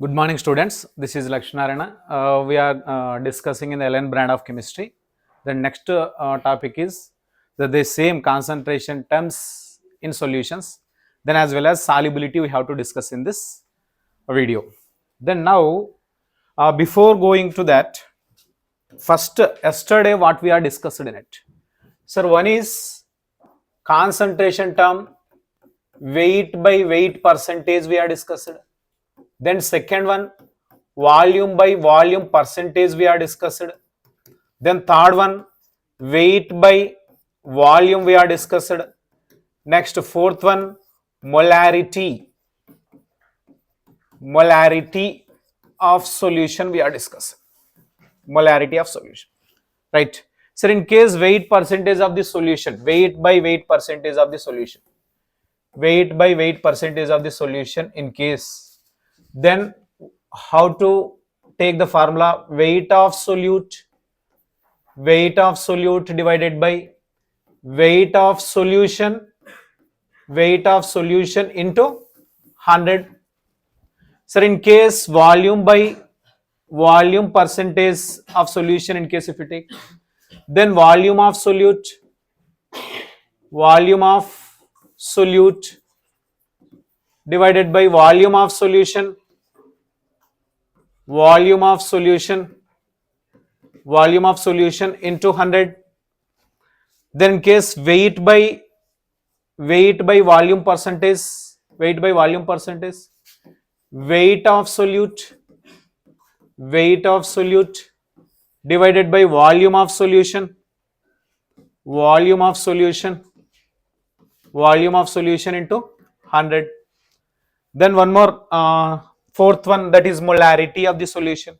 Good morning, students. This is Lakshmi Narayana. We are discussing in the LN brand of chemistry. The next topic is the same concentration terms in solutions. Then as well as solubility we have to discuss in this video. Then now, before going to that, first yesterday what we are discussed in it. Sir, one is concentration term, weight by weight percentage we are discussed. Then second one, volume by volume percentage we are discussed. Then third one, weight by volume we are discussed. Next fourth one, molarity of solution we are discussing. Molarity of solution, right? So in case weight percentage of the solution, weight by weight percentage of the solution, weight by weight percentage of the solution in case, then how to take the formula? Weight of solute divided by weight of solution into 100. So in case volume by volume percentage of solution, in case if you take, then volume of solute divided by volume of solution into 100. Then in case weight by volume percentage, weight of solute divided by volume of solution into 100. Then one more, fourth one, that is molarity of the solution.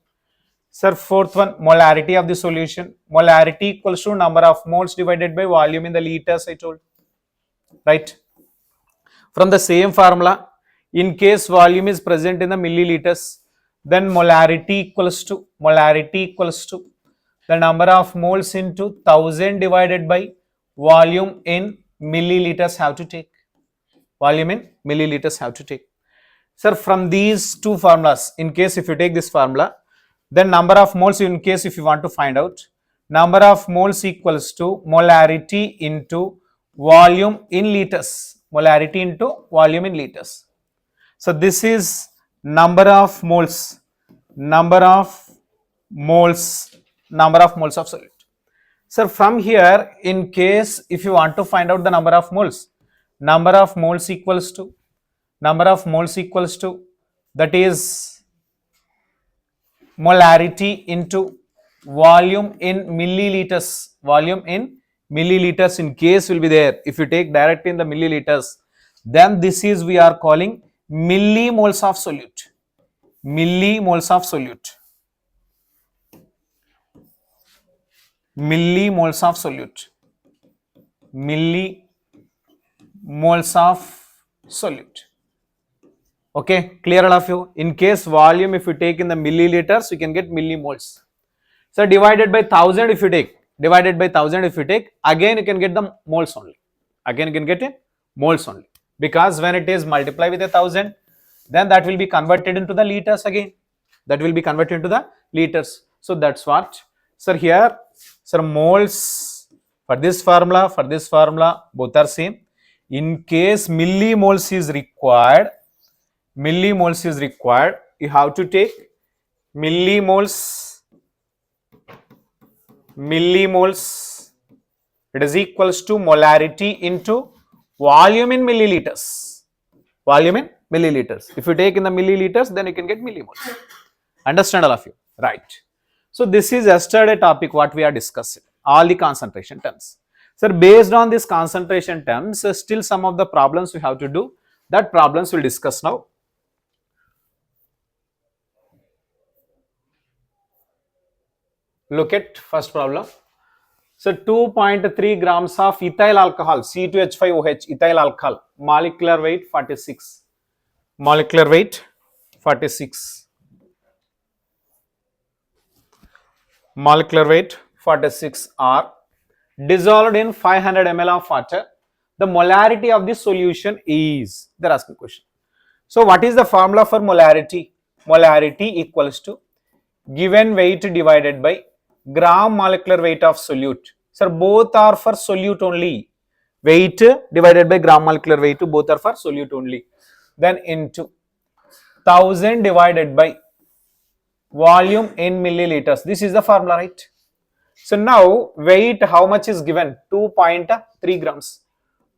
Sir, fourth one, molarity of the solution. Molarity equals to number of moles divided by volume in the liters, I told, right? From the same formula, in case volume is present in the milliliters, then molarity equals to the number of moles into 1000 divided by volume in milliliters have to take. Sir, from these two formulas, in case if you take this formula, then number of moles, in case if you want to find out, number of moles equals to molarity into volume in liters. So this is number of moles of solute. Sir, from here, in case if you want to find out the number of moles equals to that is molarity into volume in milliliters. In case will be there. If you take directly in the milliliters, then this is we are calling millimoles of solute. Millimoles of solute. Okay, clear all of you? In case volume, if you take in the milliliters, you can get millimoles. So divided by 1000 if you take, again you can get the moles only. Because when it is multiplied with 1000, then that will be converted into the liters again. So that's what. Sir, here, sir, moles for this formula both are same. In case millimoles is required, you have to take millimoles, it is equals to molarity into volume in milliliters. If you take in the milliliters, then you can get millimoles. Understand all of you? Right. So this is yesterday topic what we are discussing, all the concentration terms. So based on this concentration terms, still some of the problems we have to do. That problems we'll discuss now. Look at first problem. So 2.3 grams of ethyl alcohol, C2H5OH, ethyl alcohol, molecular weight 46. Molecular weight 46 are dissolved in 500 ml of water. The molarity of the solution is, they are asking question. So what is the formula for molarity? molarity equals to given weight divided by gram molecular weight of solute. Sir, both are for solute only. Weight divided by gram molecular weight, both are for solute only. Then into 1000 divided by volume in milliliters. This is the formula, right? So now weight, how much is given? 2.3 grams.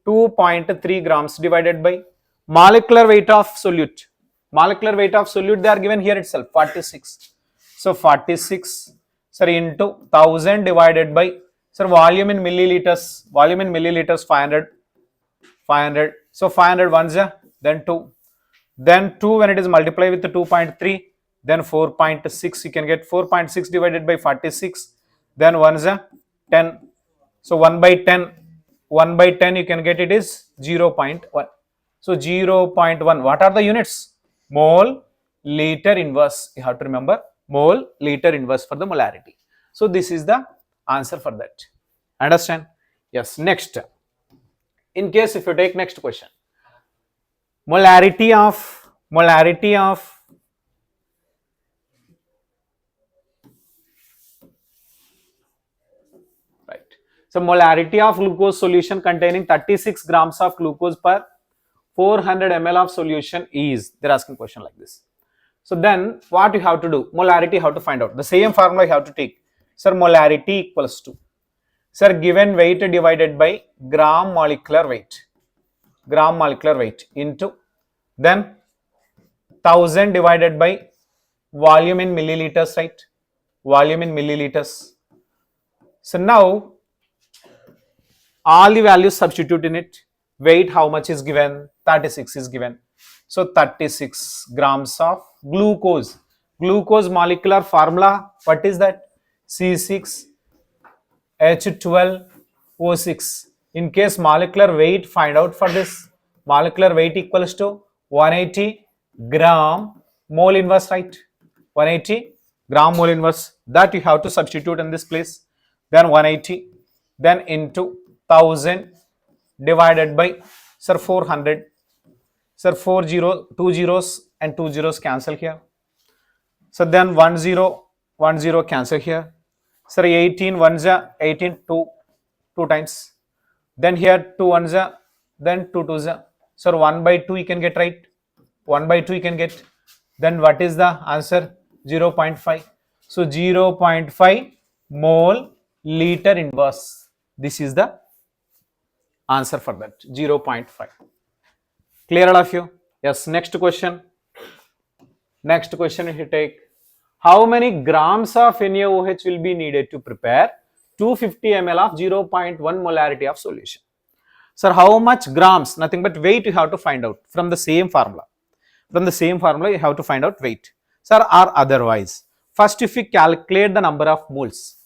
2.3 grams divided by molecular weight of solute. Molecular weight of solute they are given here itself, 46. So 46, sir, into 1000 divided by, sir, volume in milliliters. Volume in milliliters 500. 500. So 500 ones, then 2. Then 2 when it is multiplied with the 2.3, then 4.6, you can get 4.6 divided by 46, then 1 is 10. So 1 by 10, 1 by 10 you can get it is 0.1. So 0.1, what are the units? Mole liter inverse, you have to remember, mole liter inverse for the molarity. So this is the answer for that. Understand? Yes. Next, in case if you take next question, molarity of right. So molarity of glucose solution containing 36 grams of glucose per 400 ml of solution is, they're asking question like this. So then what you have to do? Molarity, how to find out? The same formula you have to take. Sir, molarity equals to, sir, given weight divided by gram molecular weight. Gram molecular weight into then 1000 divided by volume in milliliters, right? Volume in milliliters. So now all the values substitute in it. Weight, how much is given? 36 is given. So 36 grams of glucose. Glucose molecular formula, what is that? C6H12O6. In case molecular weight, find out for this. Molecular weight equals to 180 gram mole inverse, right? 180 gram mole inverse. That you have to substitute in this place. Then 180, then into 1000 divided by, sir, 400. Sir, 2 zeros and 2 zeros cancel here. So then 1 0 cancel here. Sir, 18 ones are 18, 2 times. Then here 2 ones are, then 2 twos are. Sir, 1 by 2 you can get, right? 1 by 2 you can get. Then what is the answer? 0.5. So 0.5 mole liter inverse. This is the answer for that, 0.5. Clear all of you? Yes. Next question. Next question if you take, how many grams of NaOH will be needed to prepare 250 ml of 0.1 molarity of solution? Sir, how much grams? Nothing but weight you have to find out from the same formula. From the same formula you have to find out weight. Sir, or otherwise. First, if you calculate the number of moles.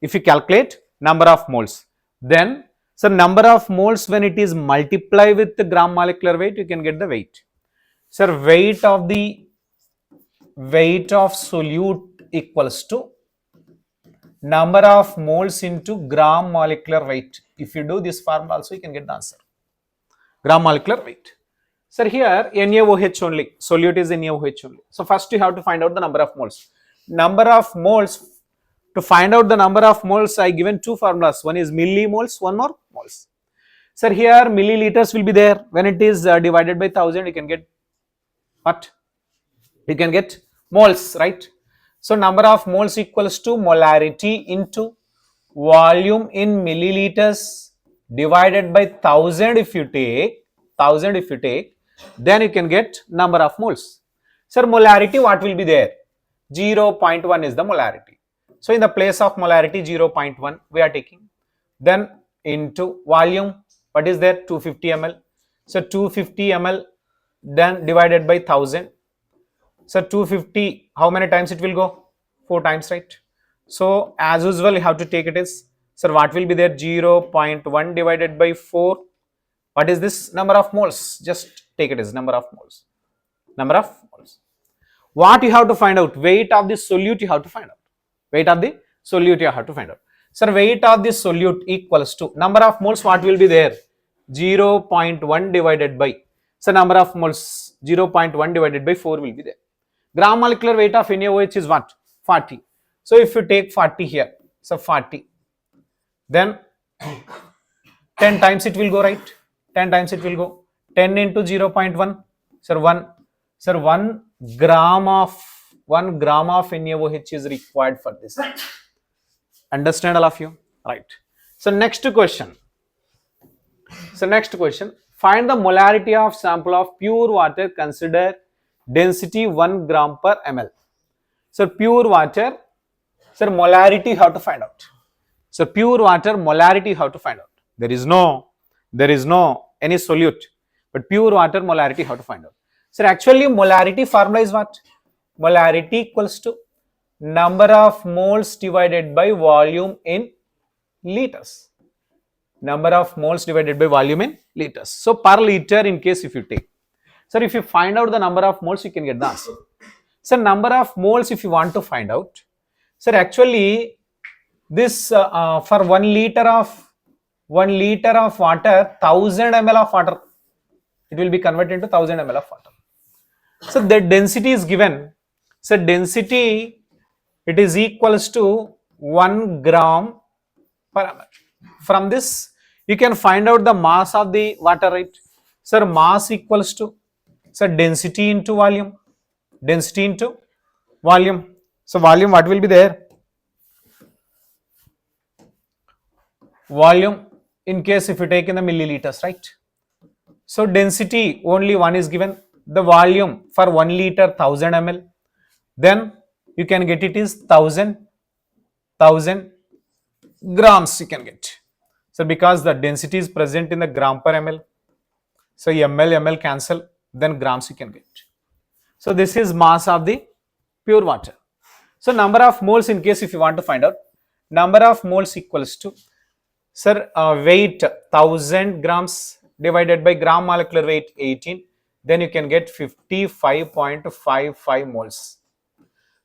If you calculate number of moles, then, so number of moles when it is multiplied with the gram molecular weight, you can get the weight. Sir, weight of solute equals to number of moles into gram molecular weight. If you do this formula also, you can get the answer. Gram molecular weight. Sir, here NaOH only, solute is NaOH only. So first you have to find out the number of moles. Number of moles, to find out the number of moles, I given two formulas. One is millimoles, one more moles. Sir, here milliliters will be there. When it is divided by 1000, you can get what? You can get moles, right? So number of moles equals to molarity into volume in milliliters divided by 1000 if you take, then you can get number of moles. Sir, molarity what will be there? 0.1 is the molarity. So in the place of molarity 0.1 we are taking. Then into volume, what is there? 250 ml. So 250 ml then divided by 1000. So 250, how many times it will go? 4 times, right? So as usual you have to take it as, sir, what will be there? 0.1 divided by 4. What is this number of moles? Just take it as number of moles. Number of moles. What you have to find out? Weight of the solute you have to find out. Weight of the solute you have to find out. Sir, weight of the solute equals to number of moles, what will be there? 0.1 divided by, so number of moles 0.1 divided by 4 will be there. Gram molecular weight of NaOH is what? 40. So if you take 40 here, so 40, then 10 times it will go, right? 10 times it will go. 10 into 0.1, sir, 1. Sir, 1 gram of NaOH is required for this. Understand all of you? Right. So next question. Find the molarity of sample of pure water. Consider density 1 gram per ml. So pure water, sir, molarity how to find out? So pure water molarity how to find out? There is no any solute, but pure water molarity how to find out? Sir, actually molarity formula is what? Molarity equals to number of moles divided by volume in liters. Number of moles divided by volume in liters. So per liter, in case if you take, sir, if you find out the number of moles, you can get the answer. Sir, number of moles if you want to find out, sir, actually this for 1 liter of water, 1000 ml of water, it will be converted into 1000 ml of water. So the density is given. So density, it is equals to 1 gram per ml. From this you can find out the mass of the water, right? Sir, mass equals to, sir, density into volume. Density into volume. So volume, what will be there? Volume, in case if you take in the milliliters, right? So density only one is given. The volume for 1 liter 1000 ml. Then you can get it is 1000 grams you can get. So because the density is present in the gram per ml, so ml cancel, then grams you can get. So this is mass of the pure water. So number of moles, in case if you want to find out, number of moles equals to, sir, weight 1000 grams divided by gram molecular weight 18, then you can get 55.55 moles.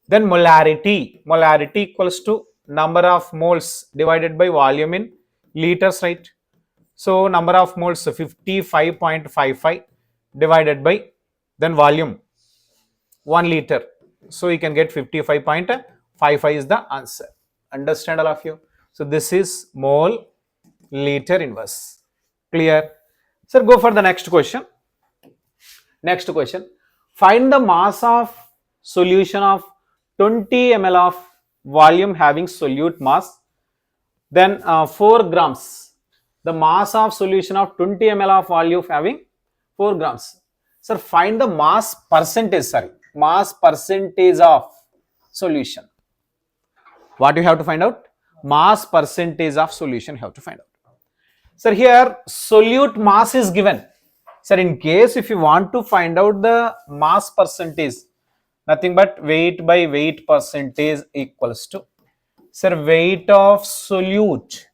Then molarity equals to number of moles divided by volume in liters, right? So number of moles, 55.55 divided by then volume 1 liter. So you can get 55.55 is the answer. Understand all of you? So this is mole liter inverse. Clear? Sir, go for the next question. Next question. Find the mass of solution of 20 ml of volume having solute mass. Then 4 grams. The mass of solution of 20 ml of volume having 4 grams. Sir, find the mass percentage of solution. What you have to find out? Mass percentage of solution you have to find out. Sir, here solute mass is given. Sir, in case if you want to find out the mass percentage, nothing but weight by weight percentage equals to, sir, weight of solute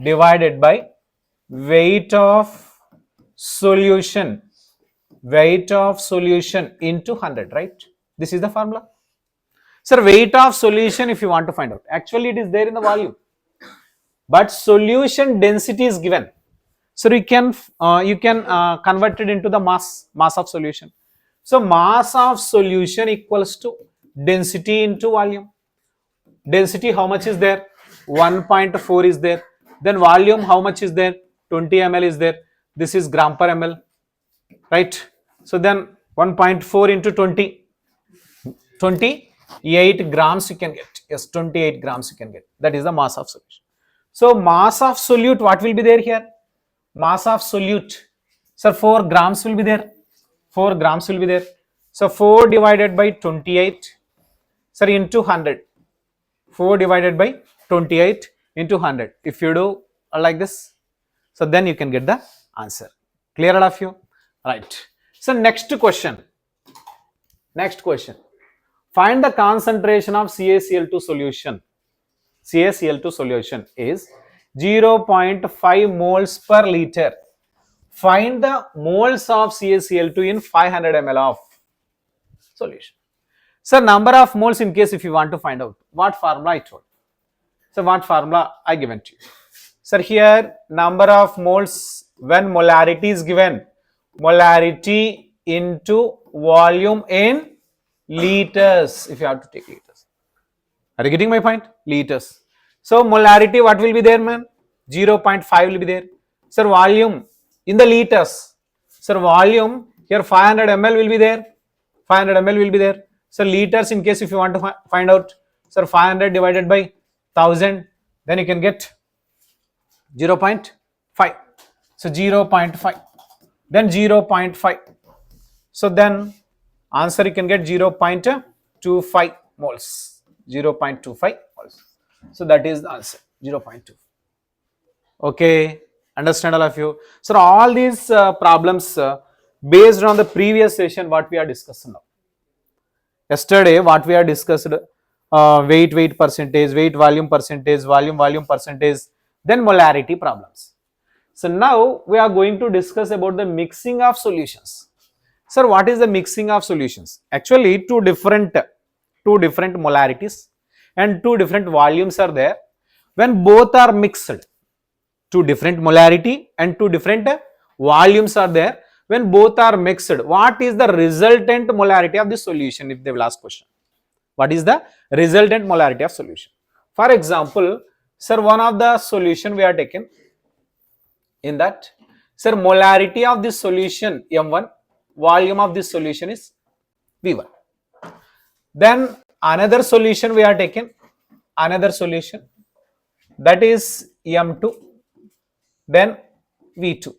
divided by weight of solution into 100, right? This is the formula. Sir, weight of solution if you want to find out, actually it is there in the volume, but solution density is given. So you can convert it into the mass of solution. So mass of solution equals to density into volume. Density how much is there? 1.4 is there. Then volume how much is there? 20 ml is there. This is gram per ml, right? So then 1.4 into 20, 28 grams you can get. Yes, 28 grams you can get. That is the mass of solution. So mass of solute, what will be there here? Mass of solute, sir, 4 grams will be there. 4 grams will be there. So 4 divided by 28, sir, into 100. 4 divided by 28 into 100. If you do like this, so then you can get the answer. Clear all of you? Right. So next question. Find the concentration of CaCl2 solution. CaCl2 solution is 0.5 moles per liter. Find the moles of CaCl2 in 500 ml of solution. So number of moles, in case if you want to find out, what formula I told. So what formula I given to you. Sir, here number of moles, when molarity is given, molarity into volume in liters, if you have to take liters. Are you getting my point? Liters. So molarity, what will be there, man? 0.5 will be there. Sir, volume in the liters. Sir, volume here 500 ml will be there. 500 ml will be there. So liters, in case if you want to find out, sir, 500 divided by 1000, then you can get 0.5. So 0.5. Then 0.5. So then answer you can get 0.25 moles. 0.25 moles. So that is the answer, 0.2. Okay, understand all of you. So all these problems based on the previous session what we are discussing now. Yesterday what we are discussed, weight percentage, weight volume percentage, volume percentage, then molarity problems. So now we are going to discuss about the mixing of solutions. Sir, what is the mixing of solutions? Actually two different molarities and two different volumes are there. When both are mixed, two different molarity and two different volumes are there. When both are mixed, what is the resultant molarity of the solution, if they will ask question? What is the resultant molarity of solution? For example, sir, one of the solution we are taken in that, sir, molarity of this solution M1, volume of this solution is V1. Then another solution we are taken, another solution, that is M2, then V2,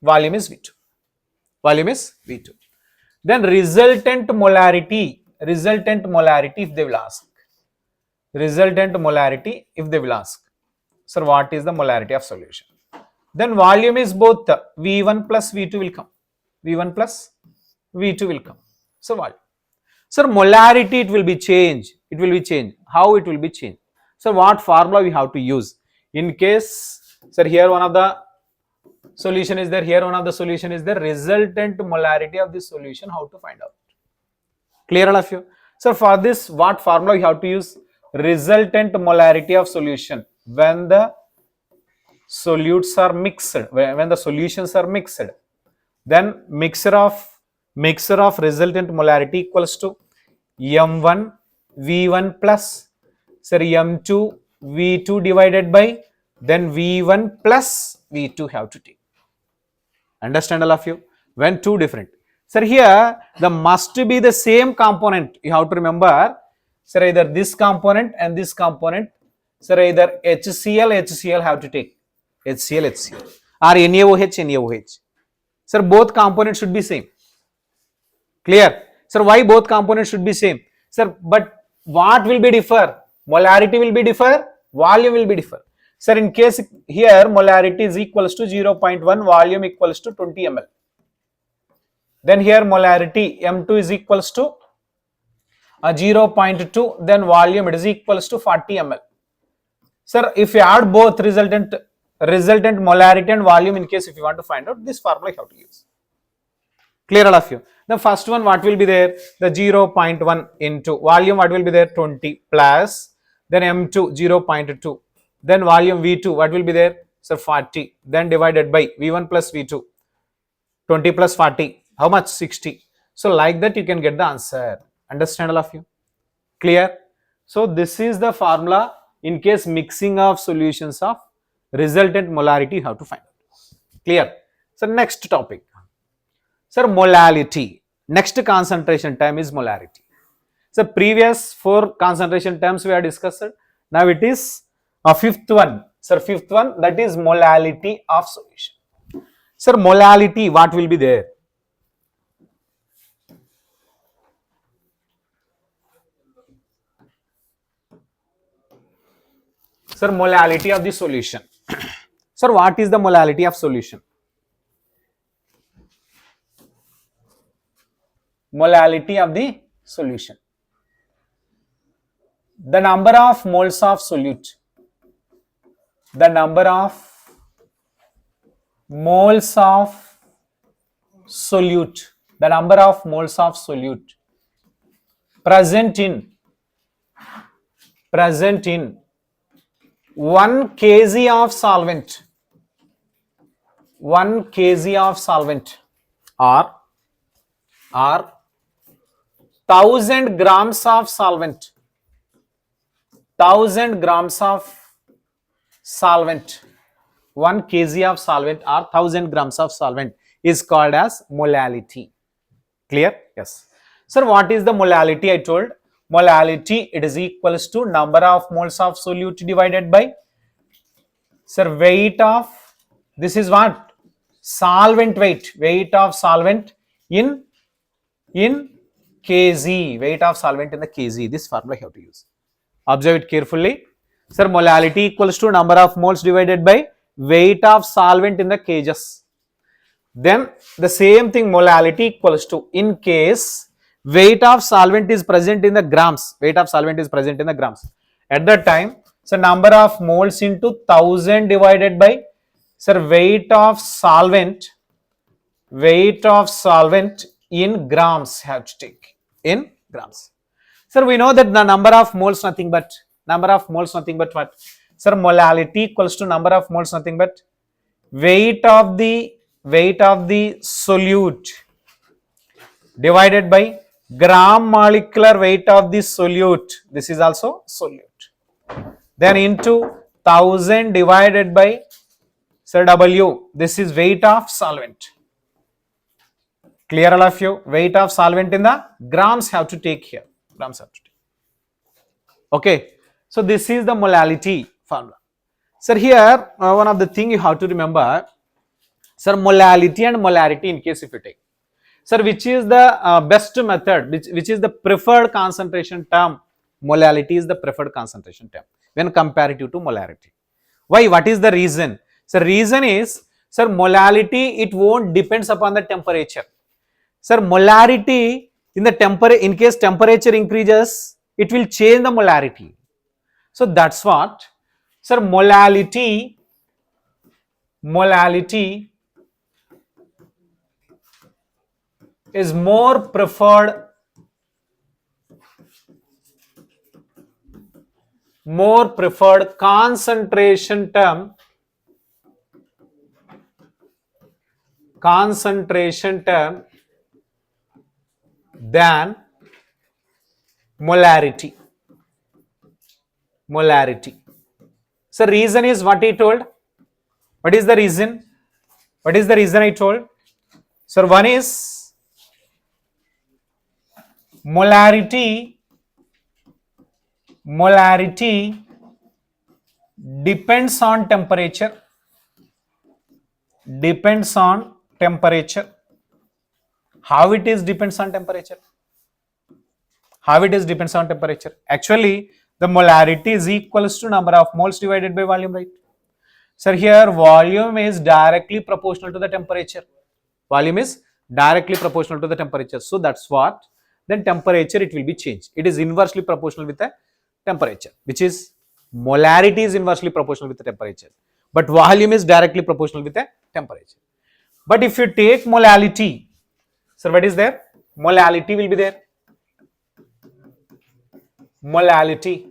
volume is V2, volume is V2. Then resultant molarity if they will ask, resultant molarity if they will ask, sir, what is the molarity of solution? Then volume is both V1 plus V2 will come, V1 plus V2 will come. So volume. Sir, molarity it will be changed, How it will be changed? So what formula we have to use? In case, sir, here one of the solution is there, here one of the solution is there, resultant molarity of this solution, how to find out? Clear all of you? So for this, what formula we have to use? Resultant molarity of solution when the solutes are mixed, when the solutions are mixed, then mixture of resultant molarity equals to M1 V1 plus, sir, M2 V2 divided by, then V1 plus V2 have to take. Understand all of you? When two different. Sir, here the must be the same component. You have to remember, sir, either this component and this component, sir, either HCl have to take. HCl or NaOH. Sir, both components should be same. Clear? Sir, why both components should be same? Sir, but what will be differ? Molarity will be differ, volume will be differ. Sir, in case here molarity is equals to 0.1, volume equals to 20 ml. Then here molarity M2 is equals to 0.2, then volume it is equals to 40 ml. Sir, if you add both resultant molarity and volume, in case if you want to find out, this formula you have to use. Clear all of you? The first one, what will be there? The 0.1 into volume, what will be there? 20 plus, then M2 0.2, then volume V2, what will be there? So 40, then divided by V1 plus V2, 20 plus 40, how much? 60. So like that you can get the answer. Understand all of you? Clear? So this is the formula in case mixing of solutions of resultant molarity you have to find out. Clear? So next topic. Sir, molality. Next concentration term is molarity. So previous 4 concentration terms we have discussed. Now it is a fifth one. Sir, fifth one, that is molality of solution. Sir, molality, what will be there? Sir, molality of the solution. Sir, what is the molality of solution? Molality of the solution. The number of moles of solute. The number of moles of solute. The number of moles of solute present in 1 kg of solvent. 1 kg of solvent or or 1000 grams of solvent, 1000 grams of solvent, 1 kg of solvent or 1000 grams of solvent is called as molality. Clear? Yes. Sir, what is the molality? I told molality, it is equals to number of moles of solute divided by, sir, weight of, this is what? Solvent weight, weight of solvent in kg, weight of solvent in the kg. This formula you have to use. Observe it carefully. Sir, molality equals to number of moles divided by weight of solvent in the kgs. Then the same thing, molality equals to, in case weight of solvent is present in the grams, weight of solvent is present in the grams. At that time, so number of moles into 1000 divided by, sir, weight of solvent in grams have to take, in grams. Sir, we know that the number of moles nothing but what? Sir, molality equals to number of moles nothing but weight of the solute divided by gram molecular weight of the solute. This is also solute. Then into 1000 divided by, sir, W. This is weight of solvent. Clear, all of you? Weight of solvent in the grams have to take here. Grams have to take. Okay. So this is the molality formula. Sir, here one of the thing you have to remember, sir, molality and molarity in case if you take. Sir, which is the best method, which is the preferred concentration term? Molality is the preferred concentration term when comparative to molarity. Why? What is the reason? So reason is, sir, molality, it won't depends upon the temperature. Sir, molarity in the in case temperature increases, it will change the molarity. So that's what, sir, molality is more preferred concentration term than molarity. So reason is what he told. What is the reason? I told? Sir, one is molarity depends on temperature. How it is depends on temperature? Actually, the molarity is equals to number of moles divided by volume, right? Sir, here volume is directly proportional to the temperature. So that's what, then temperature it will be changed. It is inversely proportional with the temperature, which is molarity is inversely proportional with the temperature, but volume is directly proportional with the temperature. But if you take molality, sir, what is there? Molality will be there. Molality.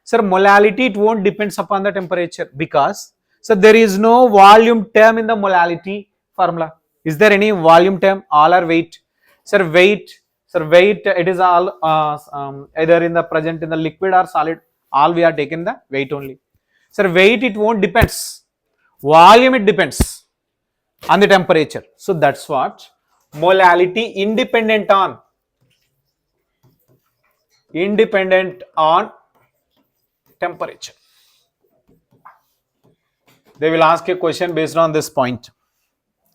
Sir, molality, it won't depends upon the temperature because, so there is no volume term in the molality formula. Is there any volume term? All are weight. Sir, weight, it is all either in the present in the liquid or solid. All we are taking the weight only. Sir, weight, it won't depends. Volume, it depends on the temperature. So that's what molality independent on temperature. They will ask a question based on this point.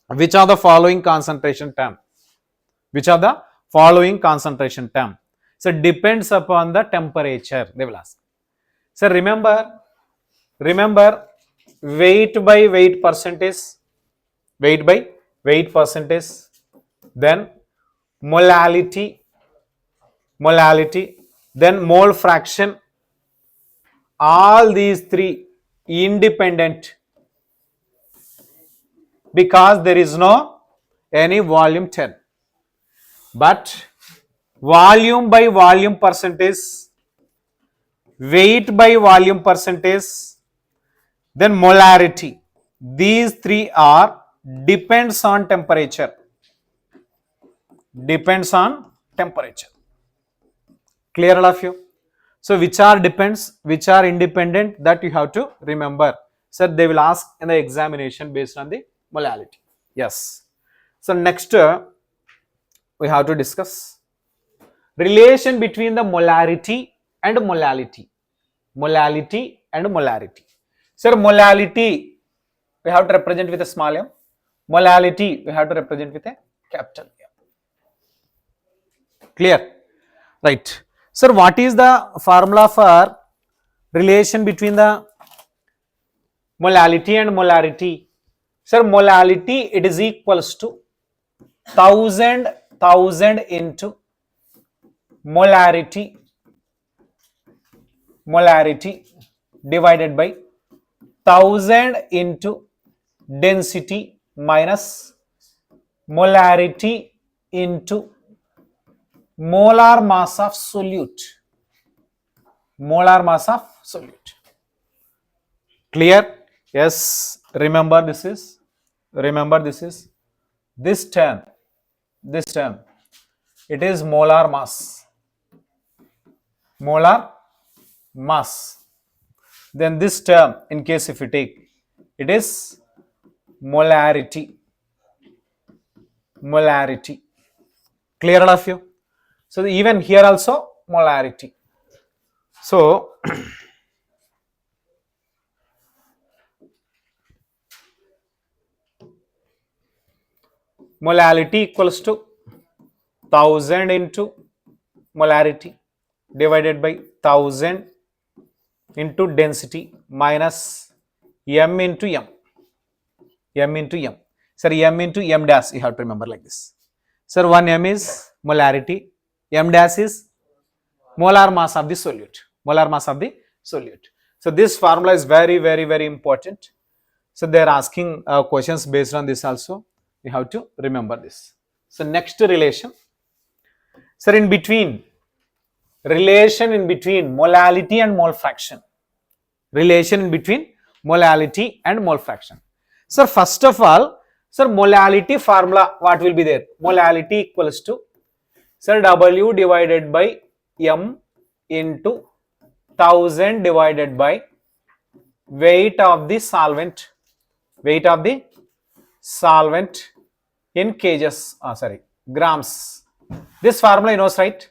Which are the following concentration term? So depends upon the temperature, they will ask. So remember weight by weight percentage, then molality, then mole fraction. All these three independent because there is no any volume term, but volume by volume percentage, weight by volume percentage, then molarity, these three are depends on temperature. Depends on temperature. Clear all of you? So which are depends, which are independent, that you have to remember. So they will ask in the examination based on the molality. Yes. So next we have to discuss relation between the molarity and molality. Molality and molarity. So molality we have to represent with a small m. Molality we have to represent with a capital M. Clear? Right. Sir, what is the formula for relation between the molality and molarity? Sir, molality, it is equals to 1000 into molarity divided by 1000 into density minus molarity into molar mass of solute. Molar mass of solute. Clear? Yes. Remember this is this term. It is molar mass. Molar mass. Then this term, in case if you take, it is molarity. Clear all of you? So even here also molarity. So molality equals to 1000 into molarity divided by 1000 into density minus m into m. Sir, m into m dash you have to remember like this. Sir, one m is molarity, m dash is molar mass of the solute. So this formula is very important. So they are asking questions based on this also. You have to remember this. So next relation. Sir, relation in between molality and mole fraction. So first of all, sir, molality formula, what will be there? Molality equals to, sir, W divided by M into 1000 divided by weight of the solvent. In kgs, grams. This formula you know, right?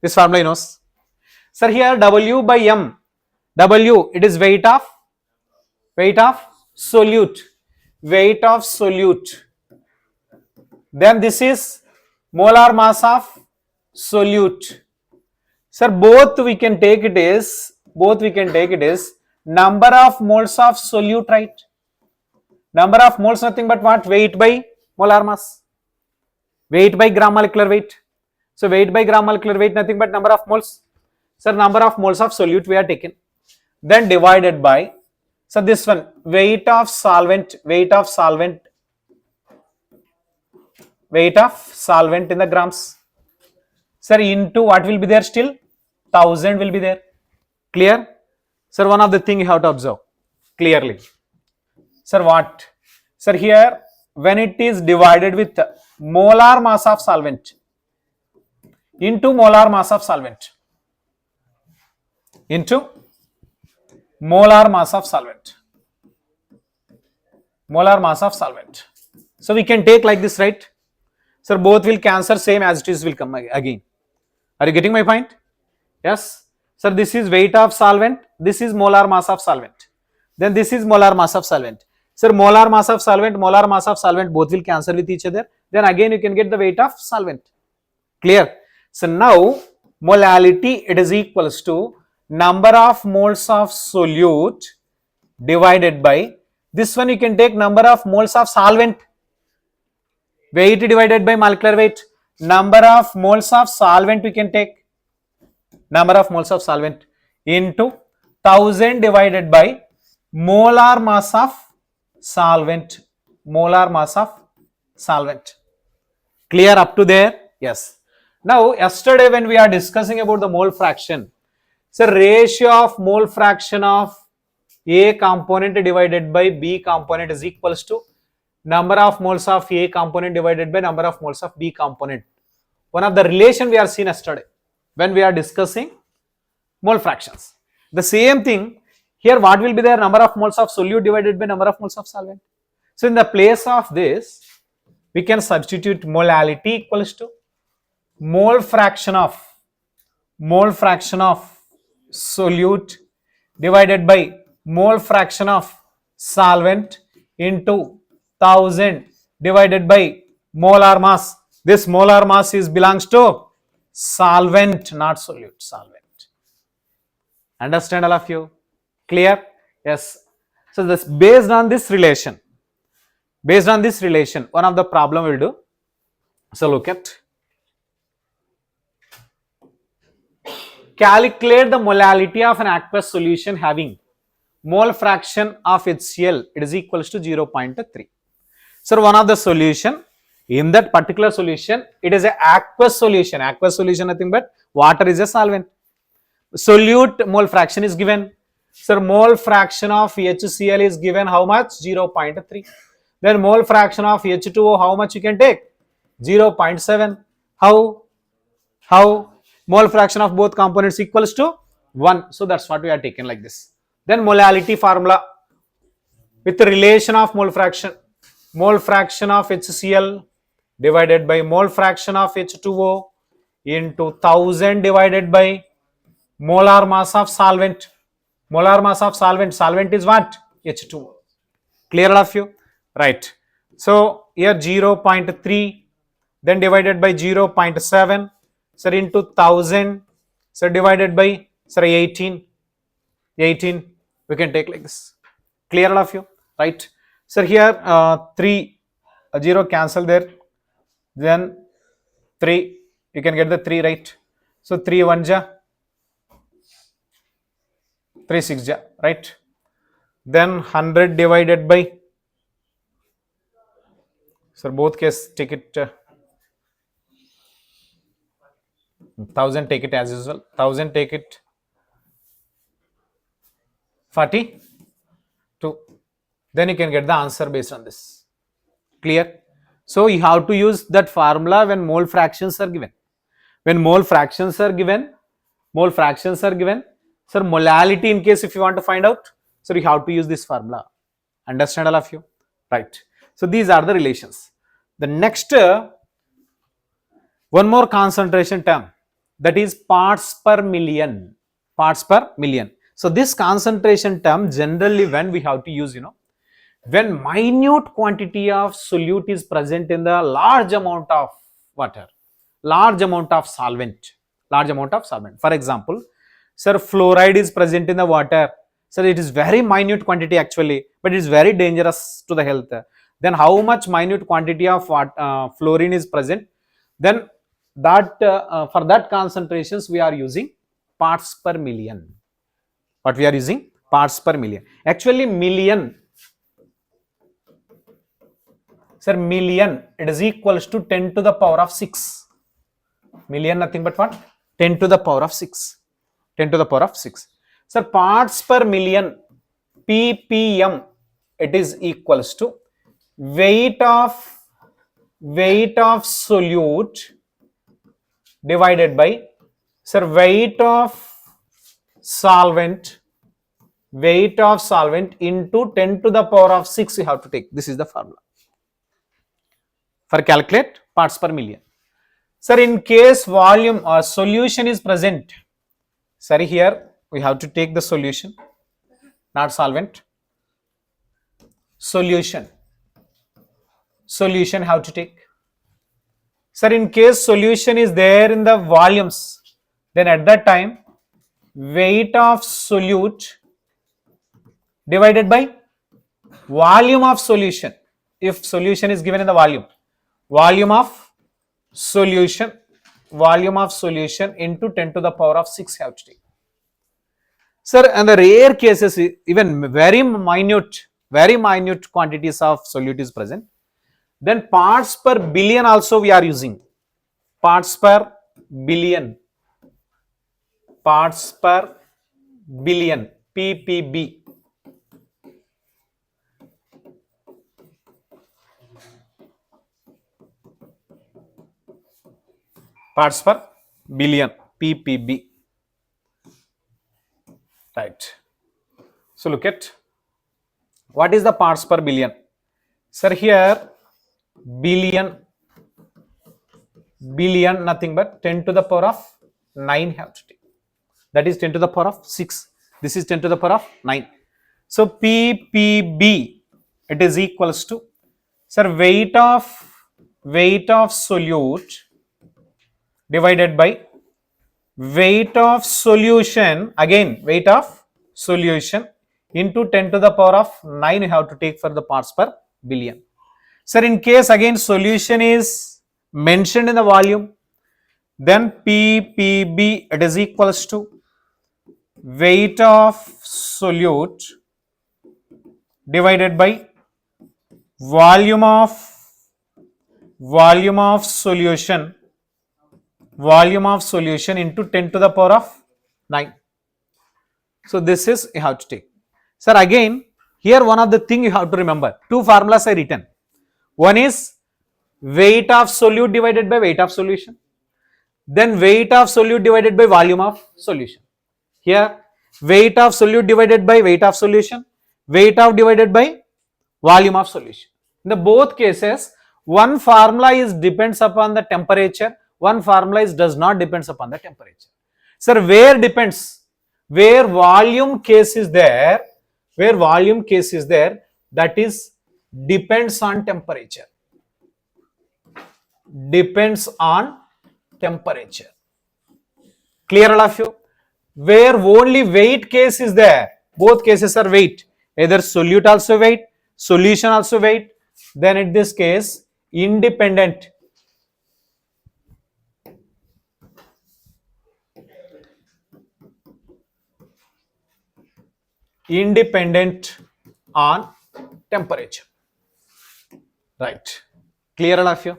Sir, here W by M. W, it is weight of solute. Then this is molar mass of solute. Sir, both we can take it is number of moles of solute, right? Number of moles nothing but what? Weight by molar mass. Weight by gram molecular weight. So weight by gram molecular weight nothing but number of moles. Sir, number of moles of solute we are taken. Then divided by, so this one, weight of solvent in the grams. Sir, into what will be there still? 1000 will be there. Clear? Sir, one of the thing you have to observe clearly. Sir, what? Sir, here when it is divided with molar mass of solvent into molar mass of solvent. So we can take like this, right? Sir, both will cancel, same as it is will come again. Are you getting my point? Yes. Sir, this is weight of solvent, this is molar mass of solvent. Then this is molar mass of solvent. Sir, molar mass of solvent, both will cancel with each other. Then again you can get the weight of solvent. Clear? So now molality, it is equals to number of moles of solute divided by, this one you can take number of moles of solvent. Weight divided by molecular weight. Number of moles of solvent we can take. Number of moles of solvent into 1000 divided by molar mass of solvent. Clear up to there? Yes. Now, yesterday when we are discussing about the mole fraction, so ratio of mole fraction of A component divided by B component is equals to number of moles of A component divided by number of moles of B component. One of the relation we are seen yesterday when we are discussing mole fractions. The same thing here, what will be the number of moles of solute divided by number of moles of solvent. So in the place of this, we can substitute molality equals to mole fraction of solute divided by mole fraction of solvent into 1000 divided by molar mass. This molar mass is belongs to solvent, not solute, solvent. Understand all of you? Clear? Yes. So this based on this relation, one of the problem will do. So look at, calculate the molality of an aqueous solution having mole fraction of HCl, it is equals to 0.3. So one of the solution, in that particular solution, it is a aqueous solution. Aqueous solution nothing but water is a solvent. Solute mole fraction is given. So mole fraction of HCl is given how much? 0.3. Then mole fraction of H2O, how much you can take? 0.7. How? Mole fraction of both components equals to 1. So that's what we are taken like this. Then molality formula with the relation of mole fraction of HCl divided by mole fraction of H2O into 1000 divided by molar mass of solvent. Molar mass of solvent is what? H2O. Clear all of you? Right. So here 0.3, then divided by 0.7, sir, into 1000, sir, divided by, sir, 18. We can take like this. Clear all of you? Right. Sir, here 3, 0 cancel there, then 3, you can get the 3, right? So 3 1 ja, 3 6 ja, right? Then 100 divided by, sir, both case take it 1000, take it as usual, 1000 take it 42. Then you can get the answer based on this. Clear? So you have to use that formula when mole fractions are given. When mole fractions are given, sir, molality in case if you want to find out, so you have to use this formula. Understand all of you? Right. So these are the relations. The next, one more concentration term, that is parts per million. So this concentration term generally when we have to use, when minute quantity of solute is present in the large amount of water, large amount of solvent. For example, sir, fluoride is present in the water. Sir, it is very minute quantity actually, but it is very dangerous to the health. Then how much minute quantity of fluorine is present? Then that for that concentrations we are using parts per million. What we are using? Parts per million. Actually million, sir, million, it is equals to 10 to the power of 6. Million nothing but what? 10 to the power of 6. 10 to the power of 6. Sir, parts per million, ppm, it is equals to weight of solute divided by, sir, weight of solvent into 10 to the power of 6 you have to take. This is the formula for calculate parts per million. Sir, in case volume or solution is present, sorry, here we have to take the solution, not solvent. Solution how to take? Sir, in case solution is there in the volumes, then at that time weight of solute divided by volume of solution. If solution is given in the volume of solution into 10 to the power of 6 have to take. Sir, and the rare cases, even very minute quantities of solute is present, then parts per billion also we are using. Parts per billion, ppb. parts per billion, ppb, right. So look at what is the parts per billion. Sir, here billion nothing but 10 to the power of 9 have to take. That is 10 to the power of 6. This is 10 to the power of 9. So ppb, it is equals to, sir, weight of solute divided by weight of solution, again weight of solution into 10 to the power of 9 you have to take for the parts per billion. Sir, in case again solution is mentioned in the volume, then ppb, it is equals to weight of solute divided by volume of solution into 10 to the power of 9. So this is you have to take. Sir, again here one of the thing you have to remember, two formulas are written. One is weight of solute divided by weight of solution, then weight of solute divided by volume of solution. Here weight of solute divided by weight of solution, weight of divided by volume of solution. In the both cases, one formula is depends upon the temperature, one formula is does not depends upon the temperature. Sir, where depends? Where volume case is there, that is depends on temperature. Depends on temperature. Clear all of you? Where only weight case is there, both cases are weight, either solute also weight, solution also weight, then in this case independent on temperature, right. Clear all of you?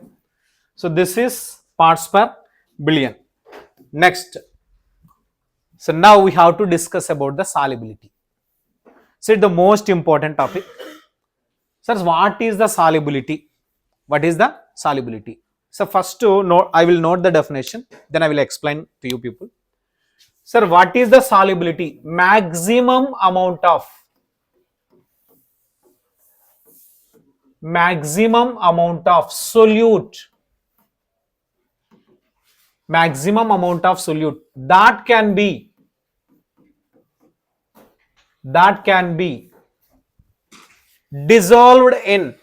So this is parts per billion. Next, so now we have to discuss about the solubility. So the most important topic. Sir, what is the solubility? What is the solubility? So first to note, I will note the definition, then I will explain to you people. Sir, what is the solubility? Maximum amount of solute, that can be dissolved in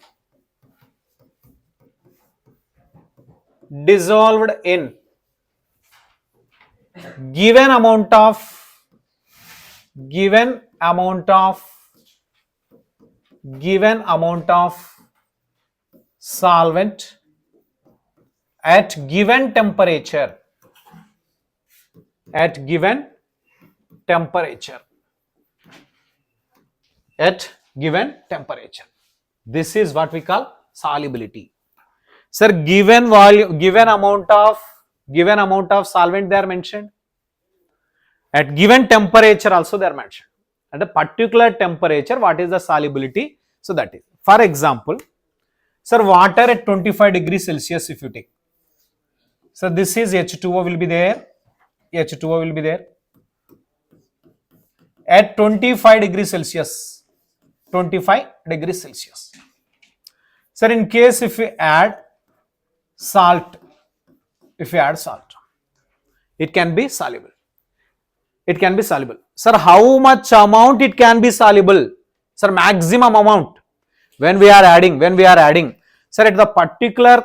given amount of solvent at given temperature. This is what we call solubility. Sir, given volume, given amount of solvent they are mentioned, at given temperature also they are mentioned. At a particular temperature, what is the solubility? So that is, for example, sir, water at 25 degrees Celsius if you take. So this is H2O will be there. At 25 degrees Celsius. Sir, in case if we add salt, it can be soluble. Sir, how much amount it can be soluble? Sir, maximum amount. When we are adding, sir, at the particular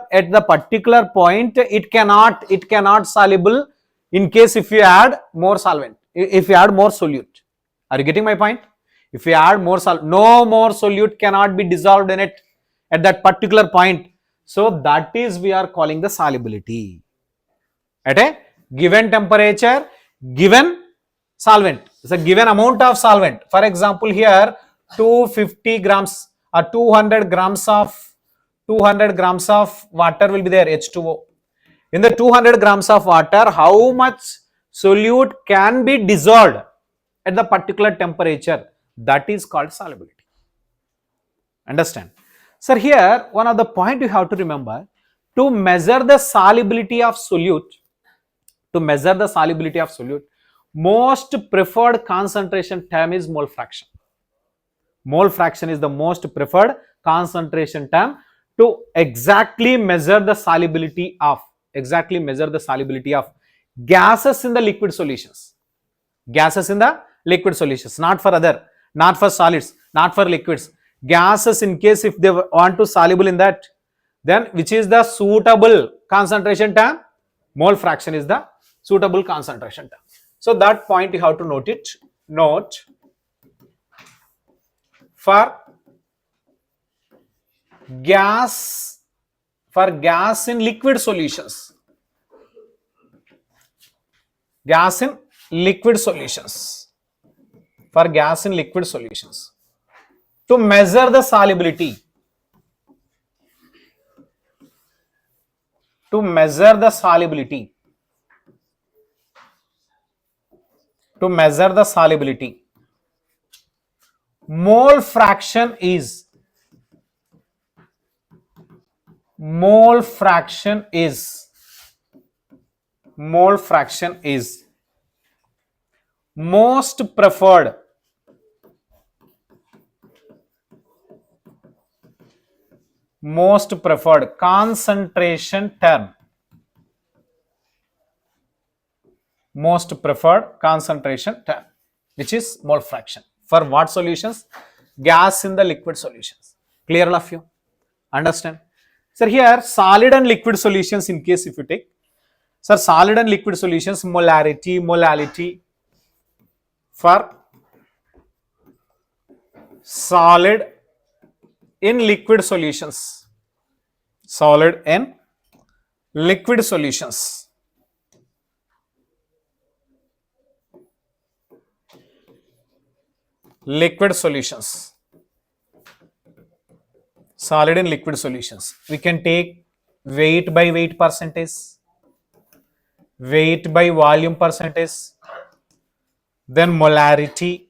point, it cannot soluble in case if you add more solvent, if you add more solute. Are you getting my point? If you add more no more solute cannot be dissolved in it at that particular point. So that is we are calling the solubility. At a given temperature, given solvent, it's a given amount of solvent. For example, here 250 grams or 200 grams of water will be there, H2O. In the 200 grams of water, how much solute can be dissolved at the particular temperature? That is called solubility. Understand? Sir, here one of the point you have to remember, to measure the solubility of solute, To measure the solubility of solute, most preferred concentration term is mole fraction. Mole fraction is the most preferred concentration term to exactly measure the solubility of gases in the liquid solutions. Gases in the liquid solutions, not for other, not for solids, not for liquids. Gases, in case if they want to soluble in that, then which is the suitable concentration term? Mole fraction is the suitable concentration term. So that point you have to note it. Note, for gas in liquid solutions, gas in liquid solutions, for gas in liquid solutions, to measure the solubility, to measure the solubility, to measure the solubility, mole fraction is mole fraction is most preferred concentration term, most preferred concentration term, which is mole fraction. For what solutions? Gas in the liquid solutions. Clear all of you? Understand? Sir, here solid and liquid solutions, in case if you take, sir, solid and liquid solutions, molality for solid in liquid solutions, solid in liquid solutions, liquid solutions, solid in liquid solutions. We can take weight by weight percentage, weight by volume percentage, then molarity,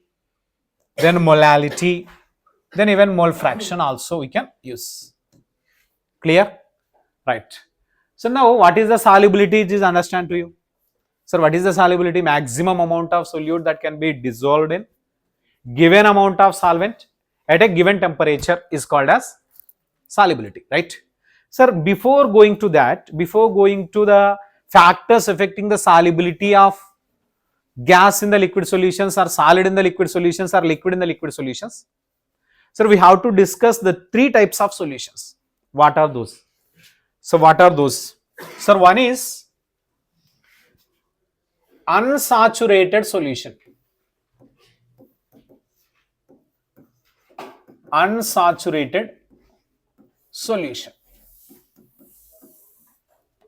then even mole fraction also we can use. Clear? Right. So now what is the solubility? It is understand to you. Sir, what is the solubility? Maximum amount of solute that can be dissolved in given amount of solvent at a given temperature is called as solubility, right? Sir, before going to that, before going to the factors affecting the solubility of gas in the liquid solutions or solid in the liquid solutions or liquid in the liquid solutions, sir, we have to discuss the three types of solutions. What are those? So what are those? Sir, one is unsaturated solution. Unsaturated solution.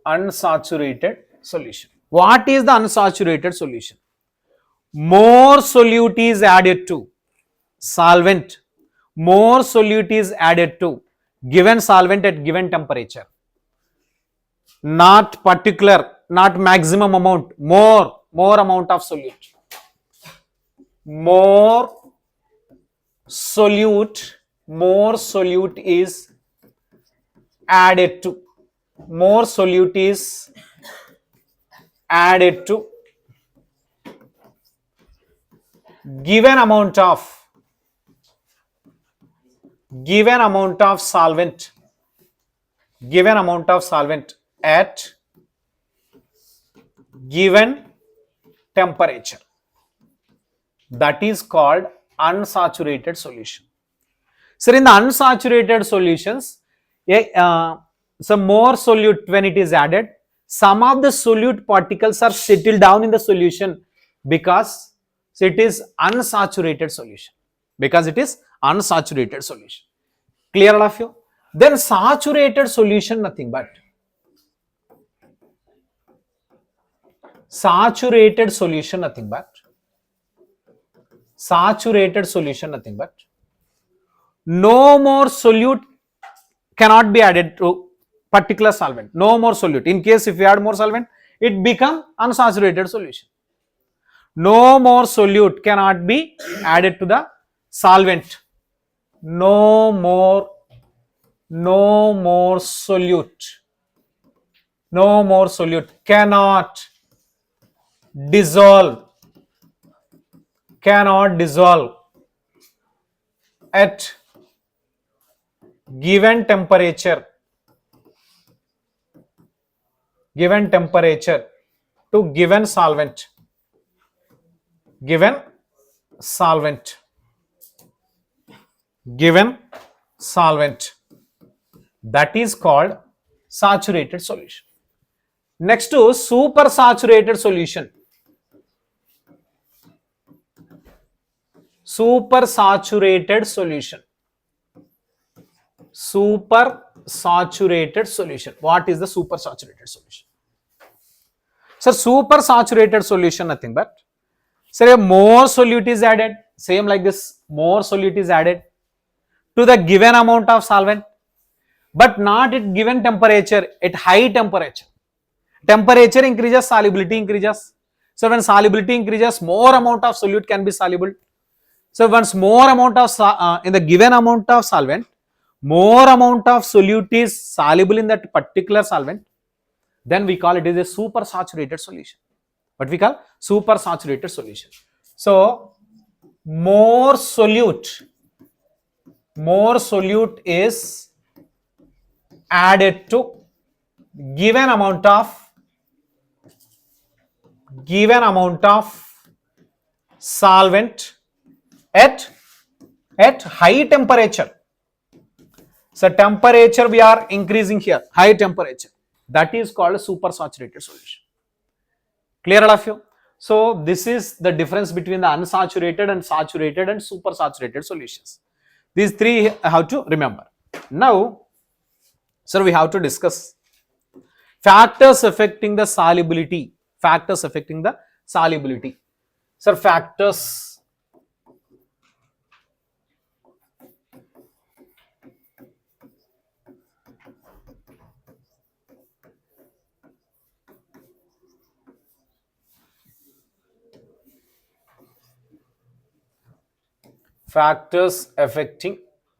Unsaturated solution. What is the unsaturated solution? More solute is added to solvent, more solute is added to given solvent at given temperature, not particular, not maximum amount, more amount of solute, more solute is added to, more solute is added to given amount of solvent, at given temperature. That is called unsaturated solution. So in the unsaturated solutions, some more solute when it is added, some of the solute particles are settled down in the solution because it is unsaturated solution. Clear all of you? Then saturated solution nothing but no more solute cannot be added to particular solvent. No more solute. In case if you add more solvent, it become unsaturated solution. No more solute cannot be added to the solvent. No more solute cannot dissolve, cannot dissolve at given temperature to given solvent, given solvent, that is called saturated solution. Next to supersaturated solution. Supersaturated solution. Supersaturated solution. What is the supersaturated solution? Sir, supersaturated solution nothing but, sir, more solute is added, same like this, more solute is added to the given amount of solvent, but not at given temperature, at high temperature. Temperature increases, solubility increases. So when solubility increases, more amount of solute can be soluble. So once more amount of in the given amount of solvent, more amount of solute is soluble in that particular solvent, then we call it as a supersaturated solution. What we call supersaturated solution. So more solute is added to given amount of solvent at high temperature. So temperature we are increasing here, high temperature. That is called a supersaturated solution. Clear all of you? So this is the difference between the unsaturated and saturated and supersaturated solutions. These three I have to remember. Now, sir, we have to discuss factors affecting the solubility. Factors affecting the solubility. Sir, factors affecting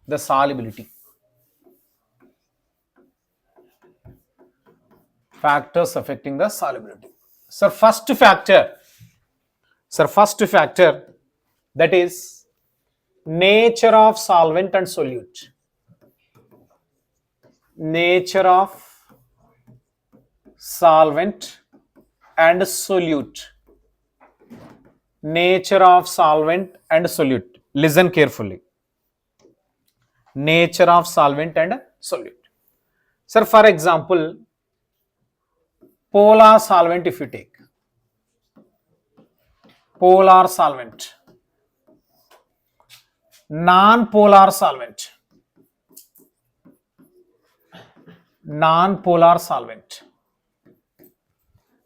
the solubility. Factors affecting the solubility. So first factor, that is nature of solvent and solute. Nature of solvent and solute. Nature of solvent and solute. Listen carefully. Nature of solvent and solute. Sir, for example, polar solvent if you take. Polar solvent. Non-polar solvent. Non-polar solvent.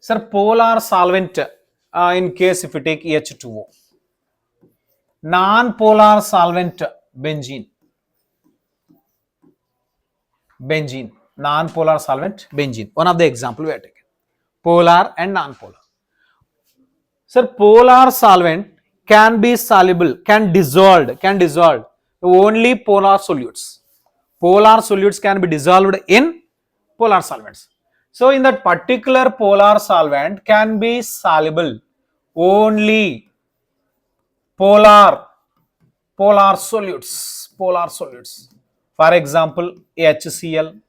Sir, polar solvent in case if you take H2O. Non-polar solvent, benzene. Non-polar solvent, benzene. One of the example we are taking. Polar and non-polar. Sir, polar solvent can be soluble, can dissolve only polar solutes. Polar solutes can be dissolved in polar solvents. So in that particular polar solvent can be soluble only polar solutes. For example, HCl,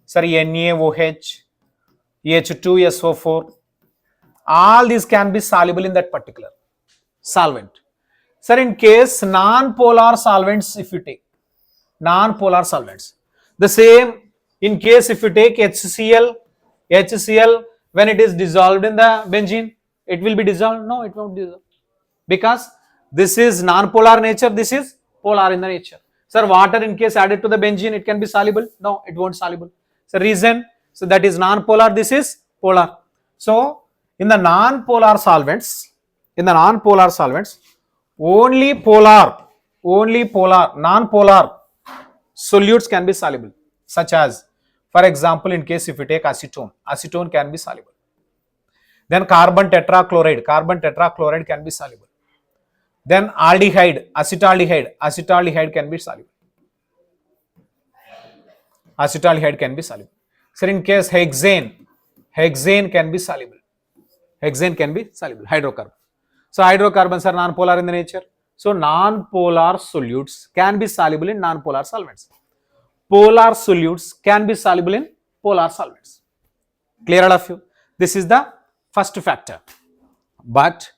sir, NaOH, H2SO4, all these can be soluble in that particular solvent. Sir, in case non-polar solvents, if you take non-polar solvents, the same in case if you take HCl, when it is dissolved in the benzene, it will be dissolved? No, it won't dissolve. Because this is non-polar nature, this is polar in the nature. Sir, water in case added to the benzene, it can be soluble? No, it won't soluble. So reason, so that is non-polar, this is polar. So in the non-polar solvents, only polar, non-polar solutes can be soluble, such as, for example, in case if you take acetone can be soluble. Then carbon tetrachloride can be soluble. Then aldehyde, acetaldehyde can be soluble. So in case hexane can be soluble. Hexane can be soluble, hydrocarbon. So hydrocarbons are non-polar in the nature. So non-polar solutes can be soluble in non-polar solvents. Polar solutes can be soluble in polar solvents. Clear all of you? This is the first factor. But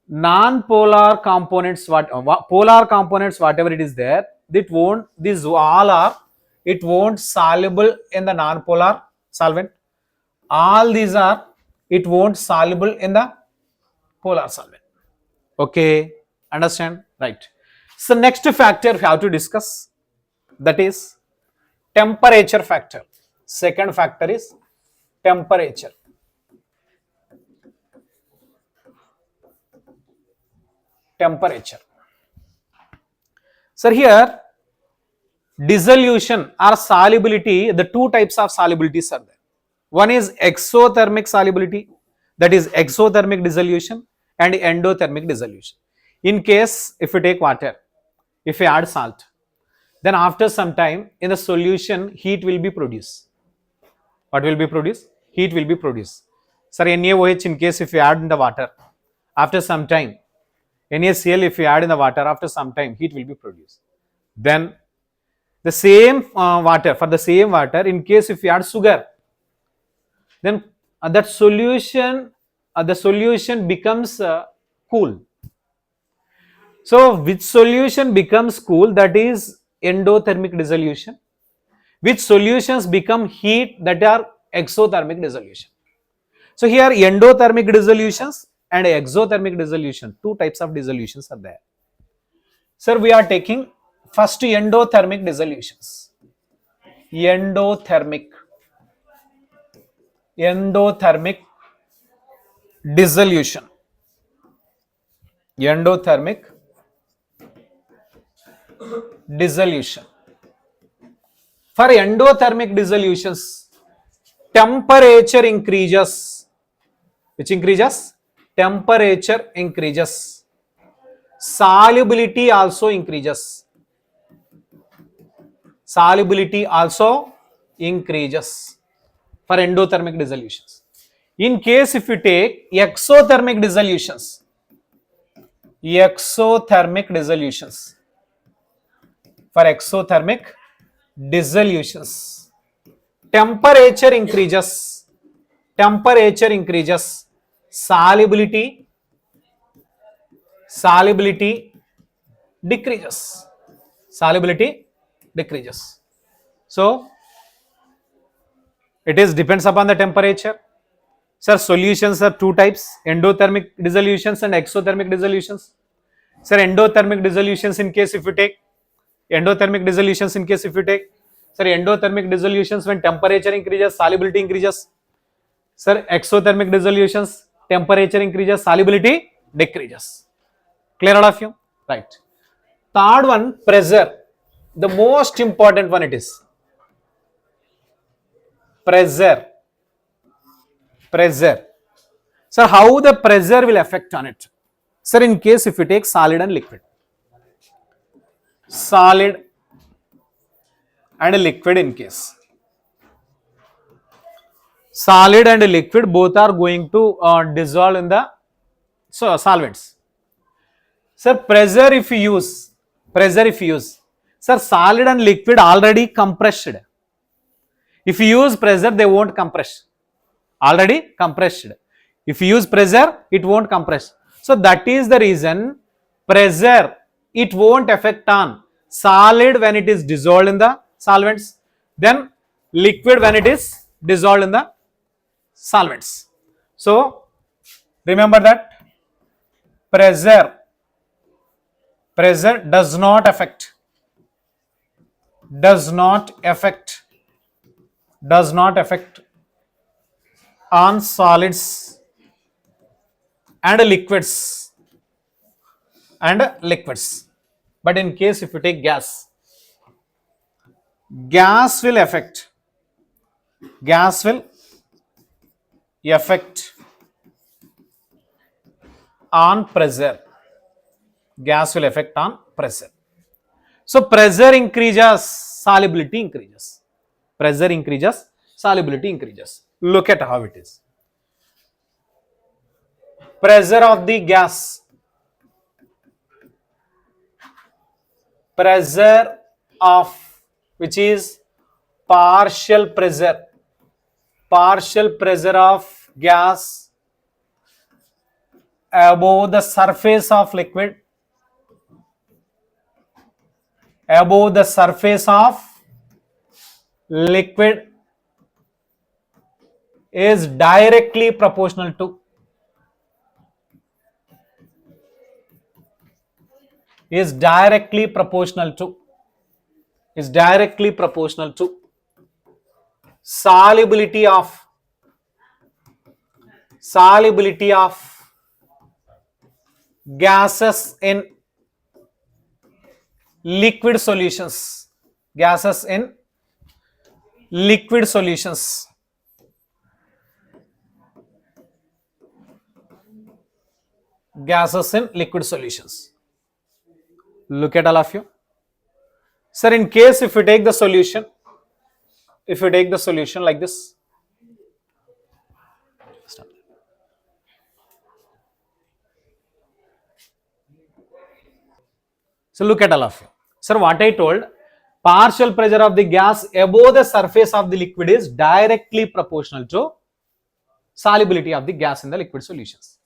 non-polar components, polar components, whatever it is there, it won't soluble in the non-polar solvent. All these are, it won't soluble in the polar solvent. Okay, understand? Right. So next factor we have to discuss, that is temperature factor. Second factor is temperature. Temperature. So here dissolution or solubility, the two types of solubilities are there. One is exothermic solubility, that is exothermic dissolution, and endothermic dissolution. In case if you take water, if you add salt, then after some time in the solution heat will be produced. What will be produced? Heat will be produced. Sir, NaOH in case if you add in the water, after some time, NaCl if you add in the water, after some time heat will be produced. Then the same water, for the same water, in case if you add sugar, then that solution, the solution becomes cool. So which solution becomes cool? That is endothermic dissolution. Which solutions become heat? That are exothermic dissolution. So here endothermic dissolutions and exothermic dissolution, two types of dissolutions are there. Sir, we are taking first endothermic dissolutions. Endothermic dissolution. Endothermic dissolution. For endothermic dissolutions, temperature increases. Which increases? Temperature increases. Solubility also increases. Solubility also increases for endothermic dissolutions. In case if you take exothermic dissolutions, for exothermic dissolutions, temperature increases, solubility decreases, So it is depends upon the temperature. Sir, solutions are two types, endothermic dissolutions and exothermic dissolutions. Sir, endothermic dissolutions in case if you take, sir, endothermic dissolutions when temperature increases, solubility increases. Sir, exothermic dissolutions, temperature increases, solubility decreases. Clear all of you? Right. Third one, pressure. The most important one it is. Pressure. Sir, how the pressure will affect on it? Sir, in case if you take solid and liquid. Solid and liquid in case. Solid and liquid both are going to dissolve in the solvents. Sir, pressure if you use, sir, solid and liquid already compressed. If you use pressure, they won't compress. Already compressed. If you use pressure, it won't compress. So that is the reason pressure, it won't affect on solid when it is dissolved in the solvents, then liquid when it is dissolved in the solvents. So remember that pressure does not affect on solids and liquids, but in case if you take gas will affect on pressure. So pressure increases, solubility increases. Look at how it is. pressure of the gas, pressure of, which is partial pressure of gas above the surface of liquid, above the surface of liquid is directly proportional to, is directly proportional to solubility of gases in liquid solutions, gases in liquid solutions. Gases in liquid solutions. Look at all of you. Sir, in case if you take the solution, like this, so look at all of you. Sir, what I told, partial pressure of the gas above the surface of the liquid is directly proportional to solubility of the gas in the liquid solutions.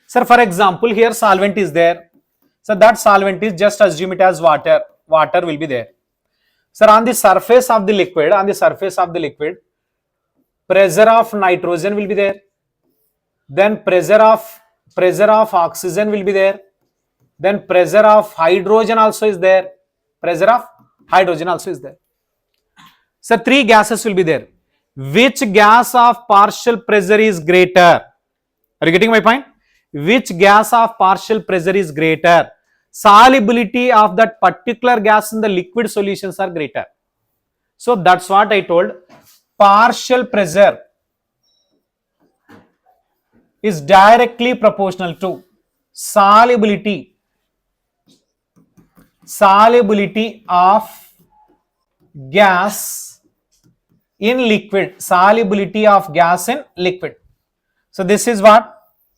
Sir, for example, here solvent is there. So that solvent is, just assume it as water. Water will be there. Sir, on the surface of the liquid, pressure of nitrogen will be there. Then pressure of oxygen will be there. Then pressure of hydrogen also is there. So three gases will be there. Which gas of partial pressure is greater? Are you getting my point? Which gas of partial pressure is greater? Solubility of that particular gas in the liquid solutions are greater. So that's what I told. Partial pressure is directly proportional to solubility of gas in liquid. Solubility of gas in liquid. So this is what?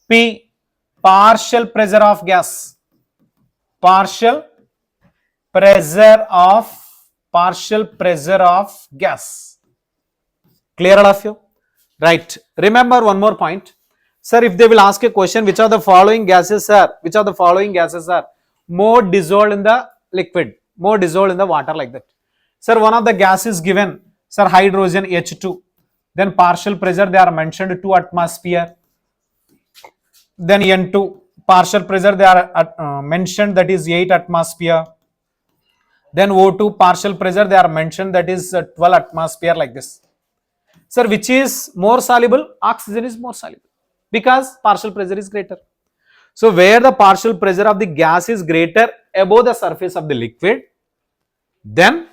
P, partial pressure of gas. Partial pressure of gas. Clear all of you? Right. Remember one more point. Sir, if they will ask a question, which are the following gases are more dissolved in the liquid, more dissolved in the water, like that. Sir, one of the gas is given, sir, hydrogen H2. Then partial pressure they are mentioned 2 atmosphere. Then N2, partial pressure they are mentioned, that is 8 atmosphere. Then O2, partial pressure they are mentioned, that is 12 atmosphere, like this. Sir, which is more soluble? Oxygen is more soluble because partial pressure is greater. So where the partial pressure of the gas is greater above the surface of the liquid, then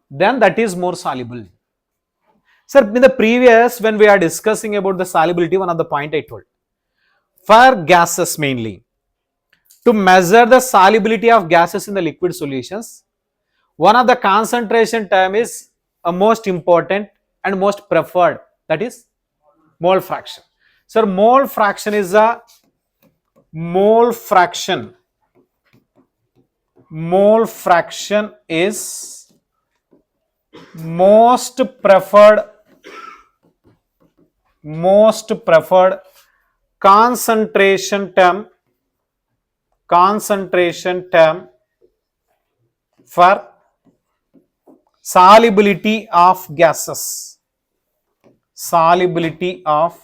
that is more soluble. Sir, in the previous, when we are discussing about the solubility, one of the point I told, for gases mainly, to measure the solubility of gases in the liquid solutions, one of the concentration term is a most important and most preferred, that is mole fraction. Sir, mole fraction is most preferred concentration term for solubility of gases. Solubility of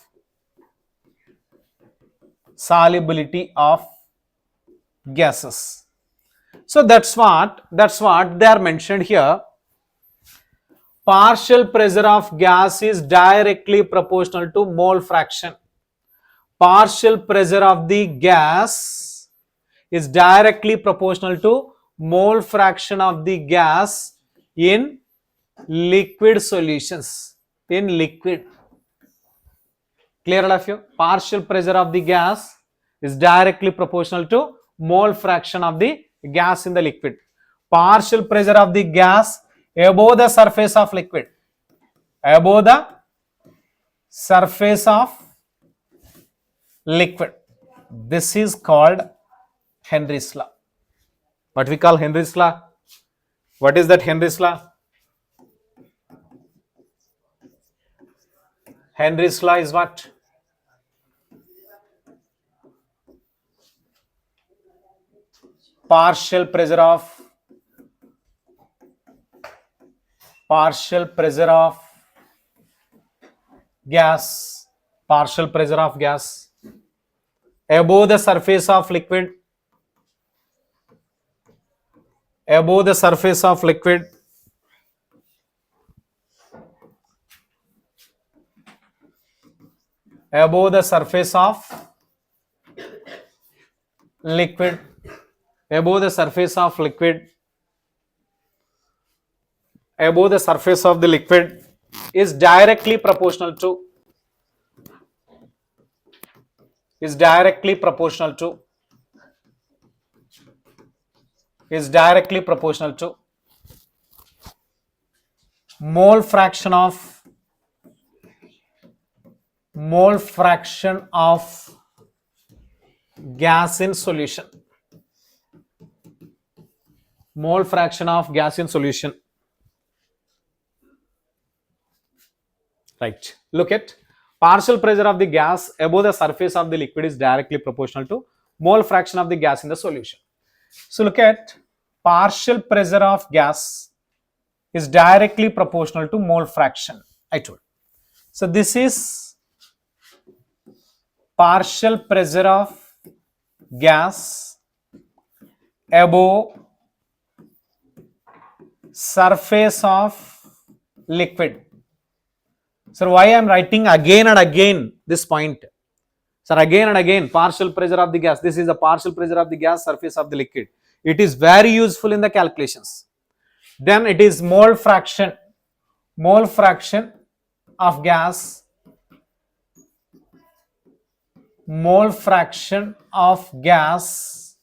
gases. So that's what they are mentioned here. Partial pressure of gas is directly proportional to mole fraction. Partial pressure of the gas is directly proportional to mole fraction of the gas in liquid solutions. In liquid. Clear all of you? Partial pressure of the gas is directly proportional to mole fraction of the gas in the liquid. Partial pressure of the gas above the surface of liquid. Above the surface of liquid. This is called Henry's law. What we call Henry's law? What is that Henry's law? Henry's law is what? Partial pressure of gas, partial pressure of gas above the surface of liquid, above the surface of liquid, above the surface of liquid, above the surface of liquid, above the surface of the liquid is directly proportional to, is directly proportional to, is directly proportional to mole fraction of gas in solution, mole fraction of gas in solution. Right, look at partial pressure of the gas above the surface of the liquid is directly proportional to mole fraction of the gas in the solution. So look at partial pressure of gas is directly proportional to mole fraction, I told. So this is partial pressure of gas above surface of liquid. So why I am writing again and again this point? So again and again, partial pressure of the gas. This is the partial pressure of the gas, surface of the liquid. It is very useful in the calculations. Then it is mole fraction of gas, mole fraction of gas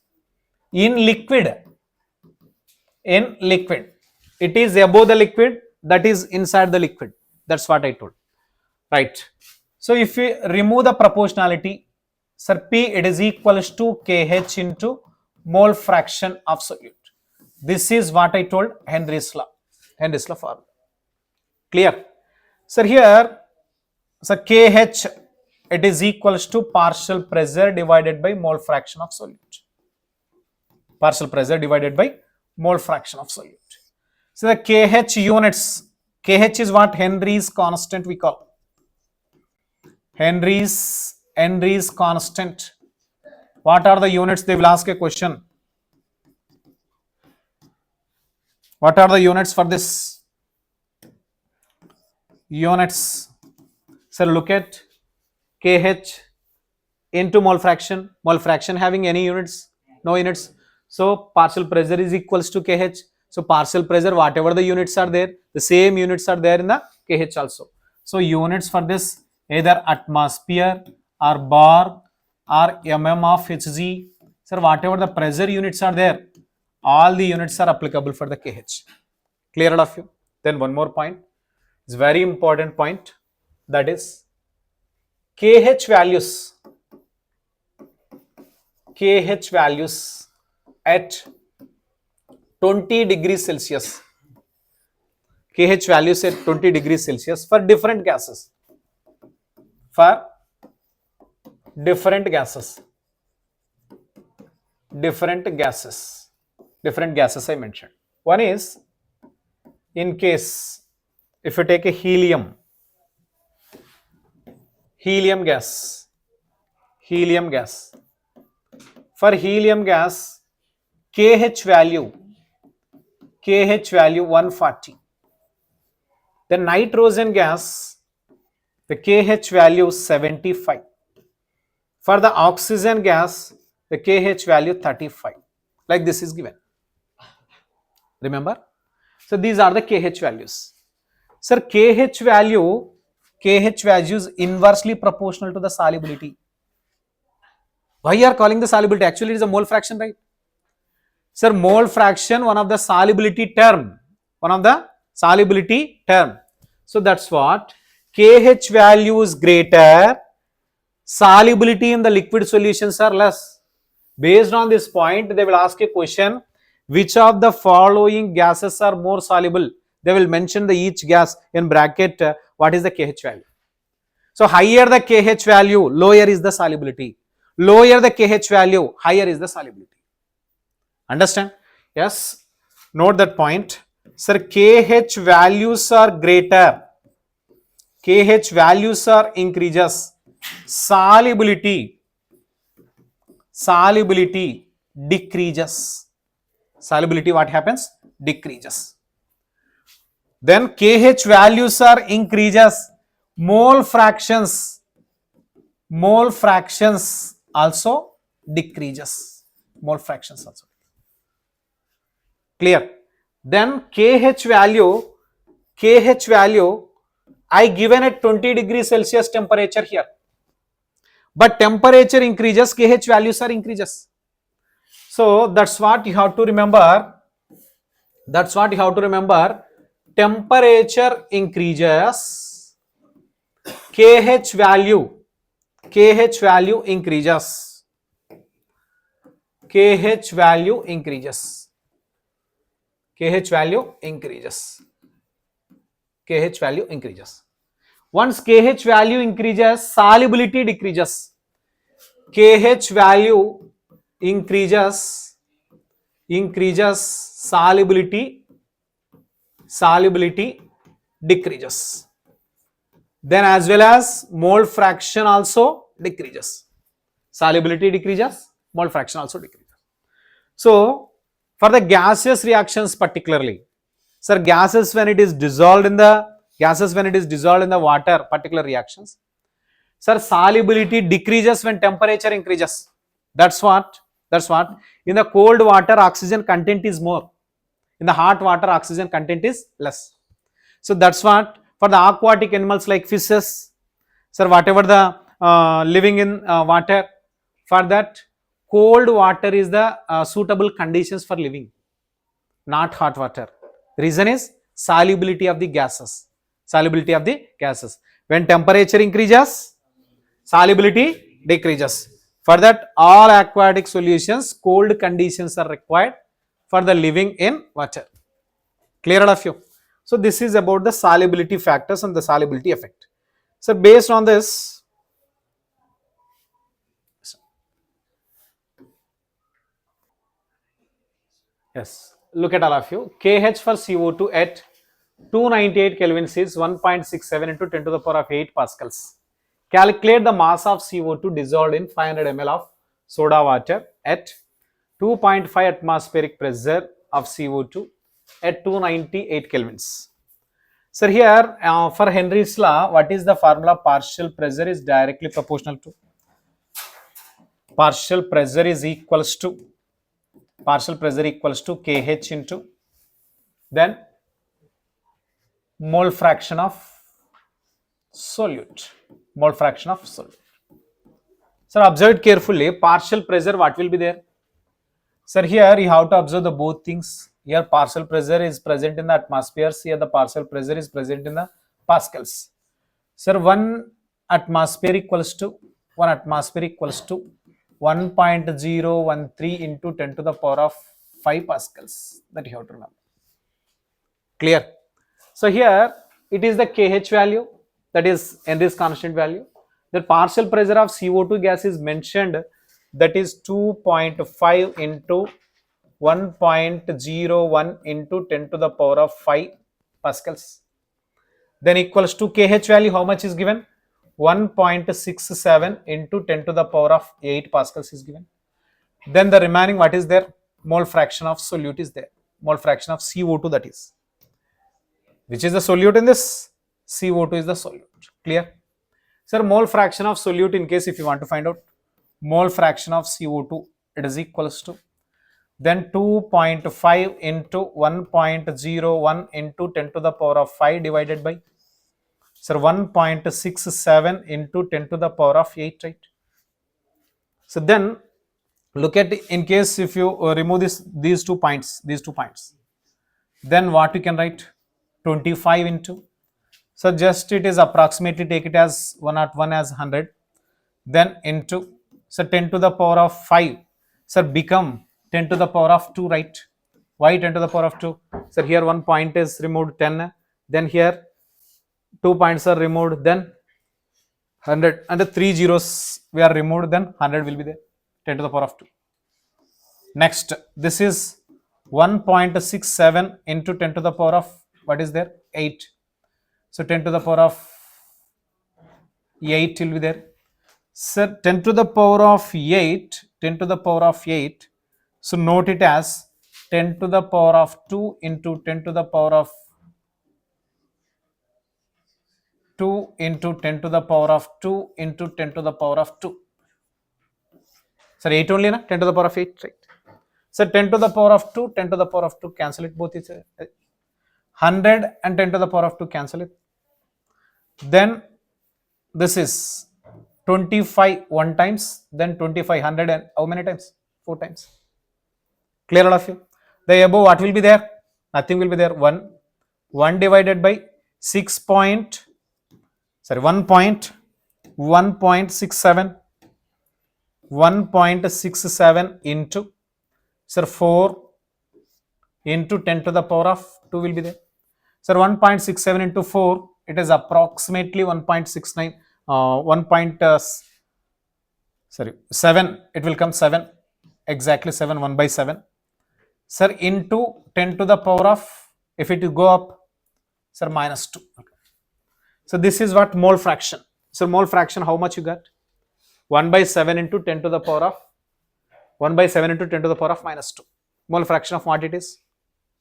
in liquid. In liquid, it is above the liquid, that is inside the liquid. That's what I told. Right. So if we remove the proportionality, sir, P it is equals to KH into mole fraction of solute. This is what I told, Henry's law formula. Clear? Sir, here, sir, KH it is equals to partial pressure divided by mole fraction of solute. Partial pressure divided by mole fraction of solute. So the KH units, KH is what? Henry's constant we call. Henry's constant. What are the units? They will ask a question. What are the units for this? Units. So look at KH into mole fraction. Mole fraction having any units? No units. So partial pressure is equals to KH. So partial pressure, whatever the units are there, the same units are there in the KH also. So units for this, either atmosphere or bar or mm of Hg. Sir, whatever the pressure units are there, all the units are applicable for the KH. Clear all of you? Then one more point. It's very important point. That is KH values. KH values at 20 degrees Celsius. KH values at 20 degrees Celsius for different gases. For different gases. Different gases I mentioned. One is, in case if you take a helium gas. For helium gas, KH value 140. The nitrogen gas, the KH value 75. For the oxygen gas, the KH value 35. Like this is given. Remember? So these are the KH values. Sir, KH value is inversely proportional to the solubility. Why you are calling the solubility? Actually, it is a mole fraction, right? Sir, mole fraction, one of the solubility term. So that's what KH value is greater, solubility in the liquid solutions are less. Based on this point, they will ask a question, which of the following gases are more soluble? They will mention the each gas in bracket, what is the KH value. So higher the KH value, lower is the solubility. Lower the KH value, higher is the solubility. Understand? Yes. Note that point. Sir, KH values are greater. KH values are increases. Solubility decreases. Solubility what happens? Decreases. Then KH values are increases. Mole fractions also decreases. Mole fractions also. Clear? Then KH value I given at 20 degrees Celsius temperature here. But temperature increases, KH values are increases. So that's what you have to remember. Temperature increases, KH value increases. KH value increases. Once KH value increases, solubility decreases. KH value increases, solubility decreases. Then as well as mole fraction also decreases. Solubility decreases, mole fraction also decreases. So for the gaseous reactions particularly, sir, gases when it is dissolved in the water, particular reactions, sir, solubility decreases when temperature increases. That's what in the cold water oxygen content is more, in the hot water oxygen content is less. So that's what for the aquatic animals like fishes, sir, whatever the living in water, for that cold water is the suitable conditions for living, not hot water. Reason is solubility of the gases. When temperature increases, solubility decreases. For that, all aquatic solutions, cold conditions are required for the living in water. Clear all of you? So this is about the solubility factors and the solubility effect. So based on this, yes, look at all of you. KH for CO2 at 298 kelvins is 1.67 into 10 to the power of 8 pascals. Calculate the mass of CO2 dissolved in 500 ml of soda water at 2.5 atmospheric pressure of CO2 at 298 kelvins. Sir, here for Henry's law, what is the formula? Partial pressure is directly proportional to KH into then mole fraction of solute. Sir, observe it carefully. Partial pressure, what will be there? Sir, here you have to observe the both things. Here partial pressure is present in the atmospheres. Here the partial pressure is present in the pascals. Sir, 1 atmosphere equals to 1.013 into 10 to the power of 5 pascals. That you have to remember. Clear? So here it is the KH value, that is Henry's constant value. The partial pressure of CO2 gas is mentioned, that is 2.5 into 1.01 into 10 to the power of 5 pascals. Then equals to KH value, how much is given? 1.67 into 10 to the power of 8 pascals is given. Then the remaining, what is there? Mole fraction of solute is there. Mole fraction of CO2, that is. Which is the solute in this? CO2 is the solute. Clear? Sir, mole fraction of solute, in case if you want to find out, mole fraction of CO2, it is equals to then 2.5 into 1.01 into 10 to the power of 5 divided by, sir, 1.67 into 10 to the power of 8, right? So then look at, in case if you remove these two points, then what you can write? 25 into, so just it is approximately, take it as 101 as 100. then into, so 10 to the power of 5, sir, become 10 to the power of 2, right? Why 10 to the power of 2? So here one point is removed, 10, then here 2 points are removed, then 100, and the 3 zeros we are removed, then 100 will be there, 10 to the power of 2. Next, this is 1.67 into 10 to the power of, what is there, 8. So 10 to the power of 8 will be there. So 10 to the power of 8, 10 to the power of 8. So note it as 10 to the power of 2 into 10 to the power of 2 into 10 to the power of 2 into 10 to the power of 2. Sir, 8 only, na? 10 to the power of 8, right? So 10 to the power of 2, 10 to the power of 2, cancel it both. It's 100 and 10 to the power of 2, cancel it. Then this is 25 one times, then 2500 and how many times? 4 times. Clear all of you? The above what will be there? Nothing will be there. 1 divided by 6 point, sorry, 1.67 1.67 into, sir, 4 into 10 to the power of 2 will be there. Sir, 1.67 into 4, it is approximately 1.69, 7, it will come 7, exactly 7, 1 by 7. Sir, into 10 to the power of, if it will go up, sir, minus 2. Okay. So this is what mole fraction. So mole fraction, how much you got? 1 by 7 into 10 to the power of, 1 by 7 into 10 to the power of minus 2. Mole fraction of what it is?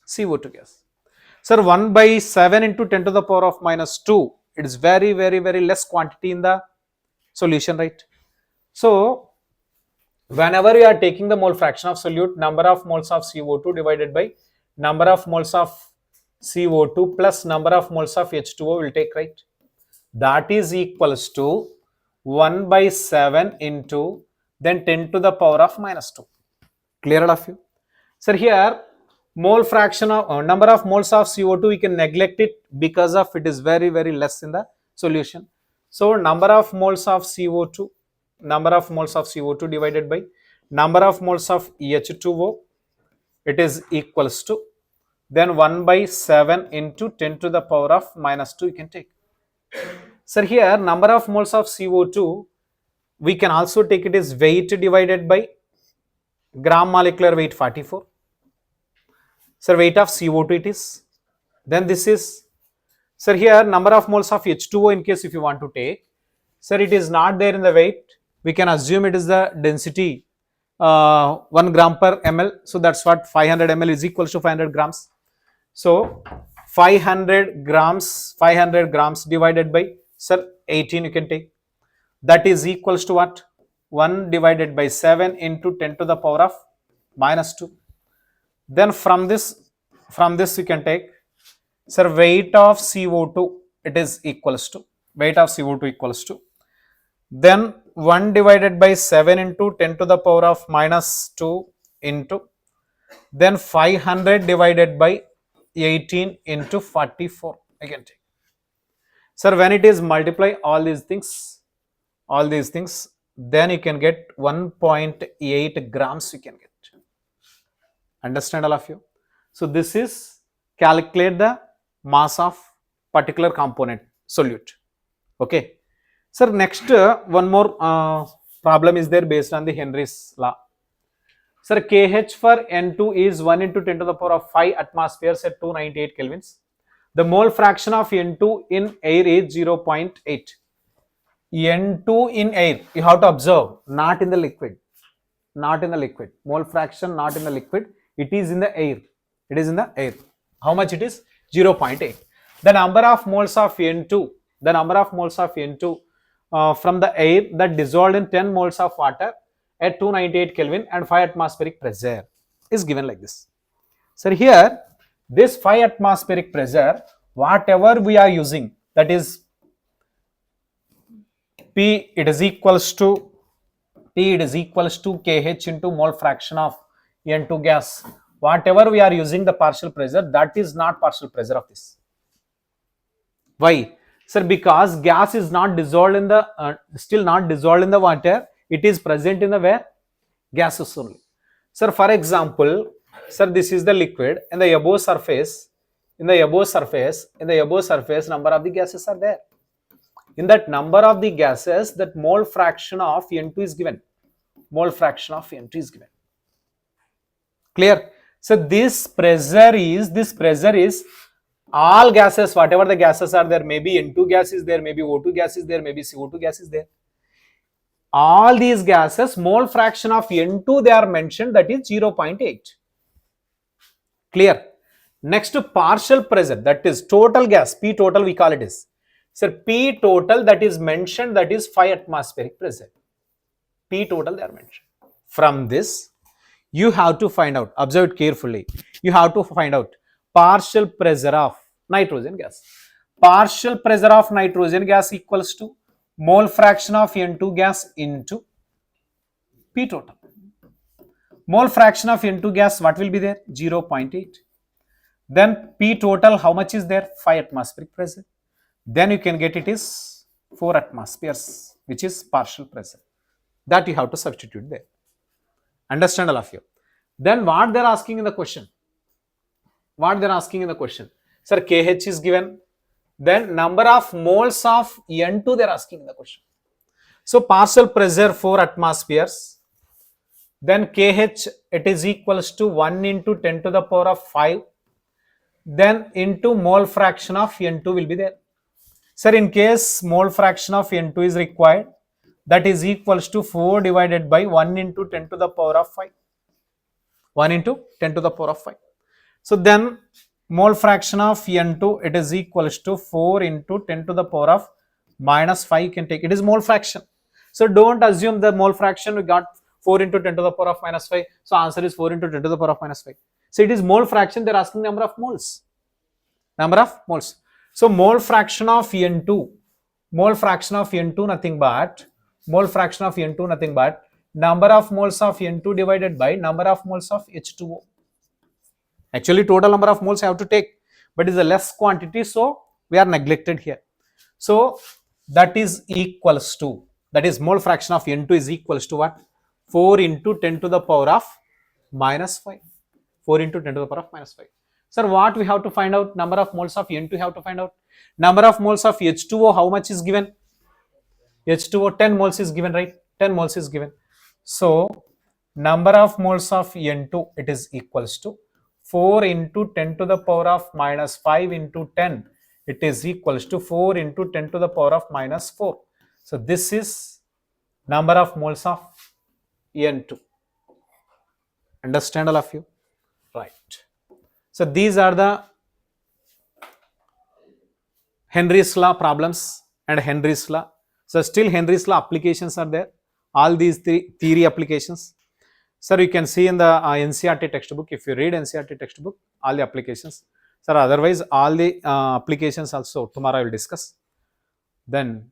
CO2 gas. Sir, 1 by 7 into 10 to the power of minus 2, it is very, very, very less quantity in the solution, right? So whenever you are taking the mole fraction of solute, number of moles of CO2 divided by number of moles of CO2 plus number of moles of H2O will take, right? That is equals to 1 by 7 into then 10 to the power of minus 2. Clear all of you? Sir, here mole fraction of number of moles of CO2, we can neglect it because of it is very, very less in the solution. So number of moles of CO2, number of moles of CO2 divided by number of moles of H2O, it is equals to then 1 by 7 into 10 to the power of minus 2 you can take. Sir, here number of moles of CO2, we can also take it as weight divided by gram molecular weight 44. Sir, weight of CO2 it is. Then this is, sir, here number of moles of H2O in case if you want to take. Sir, it is not there in the weight. We can assume it is the density 1 gram per ml. So that's what 500 ml is equals to 500 grams. So 500 grams divided by, sir, 18 you can take. That is equals to what? 1 divided by 7 into 10 to the power of minus 2. Then from this you can take, sir, weight of CO2, it is equals to, weight of CO2 equals to, then 1 divided by 7 into 10 to the power of minus 2 into, then 500 divided by 18 into 44 I can take. Sir, when it is multiply all these things, then you can get 1.8 grams you can get. Understand all of you? So this is calculate the mass of particular component solute. Okay. Sir, next one more problem is there based on the Henry's law. Sir, Kh for N2 is 1 into 10 to the power of 5 atmospheres at 298 kelvins. The mole fraction of N2 in air is 0.8. N2 in air, you have to observe, not in the liquid. Not in the liquid. Mole fraction not in the liquid. It is in the air. It is in the air. How much it is? 0.8. The number of moles of N2, the number of moles of N2 from the air that dissolved in 10 moles of water at 298 Kelvin and 5 atmospheric pressure is given like this. So here, this 5 atmospheric pressure, whatever we are using, that is P, it is equals to Kh into mole fraction of N2 gas. Whatever we are using the partial pressure, that is not partial pressure of this. Why? Sir, because gas is not dissolved in the, still not dissolved in the water, it is present in the where? Gases only. Sir, for example, sir, this is the liquid and the above surface, in the above surface, number of the gases are there. In that number of the gases, that mole fraction of N2 is given. Mole fraction of N2 is given. Clear? So this pressure is all gases, whatever the gases are there, maybe N2 gas is there, maybe O2 gas is there, maybe CO2 gas is there. All these gases, mole fraction of N2 they are mentioned, that is 0.8. Clear? Next, partial pressure, that is total gas, P total we call it is. Sir, P total that is mentioned, that is 5 atmospheric pressure. P total they are mentioned. From this, you have to find out, observe it carefully, you have to find out partial pressure of nitrogen gas. Partial pressure of nitrogen gas equals to mole fraction of N2 gas into P total. Mole fraction of N2 gas, what will be there? 0.8. Then P total, how much is there? 5 atmospheric pressure. Then you can get it is 4 atmospheres, which is partial pressure. That you have to substitute there. Understand all of you? Then what they are asking in the question? Sir, KH is given. Then number of moles of N2 they are asking in the question. So partial pressure 4 atmospheres. Then KH it is equals to 1 into 10 to the power of 5. Then into mole fraction of N2 will be there. Sir, in case mole fraction of N2 is required, that is equals to 4 divided by 1 into 10 to the power of 5. 1 into 10 to the power of 5. So then mole fraction of N2 it is equals to 4 into 10 to the power of minus 5 you can take. It is mole fraction. So don't assume the mole fraction we got 4 into 10 to the power of minus 5. So answer is 4 into 10 to the power of minus 5. So it is mole fraction, they are asking number of moles. Number of moles. So mole fraction of N2 nothing but number of moles of N2 divided by number of moles of H2O. Actually total number of moles I have to take, but it is a less quantity, so we are neglected here. So that is equals to, that is mole fraction of N2 is equals to what? 4 into 10 to the power of minus 5. 4 into 10 to the power of minus 5. Sir, what we have to find out? Number of moles of N2 have to find out. Number of moles of H2O, how much is given? H2O 10 moles is given, right? 10 moles is given. So number of moles of N2 it is equals to 4 into 10 to the power of minus 5 into 10. It is equals to 4 into 10 to the power of minus 4. So this is number of moles of N2. Understand all of you? Right. So these are the Henry's law problems and Henry's law. So still Henry's law applications are there. All these three theory applications. Sir, you can see in the NCERT textbook. If you read NCERT textbook, all the applications. Sir, otherwise all the applications also tomorrow I will discuss. Then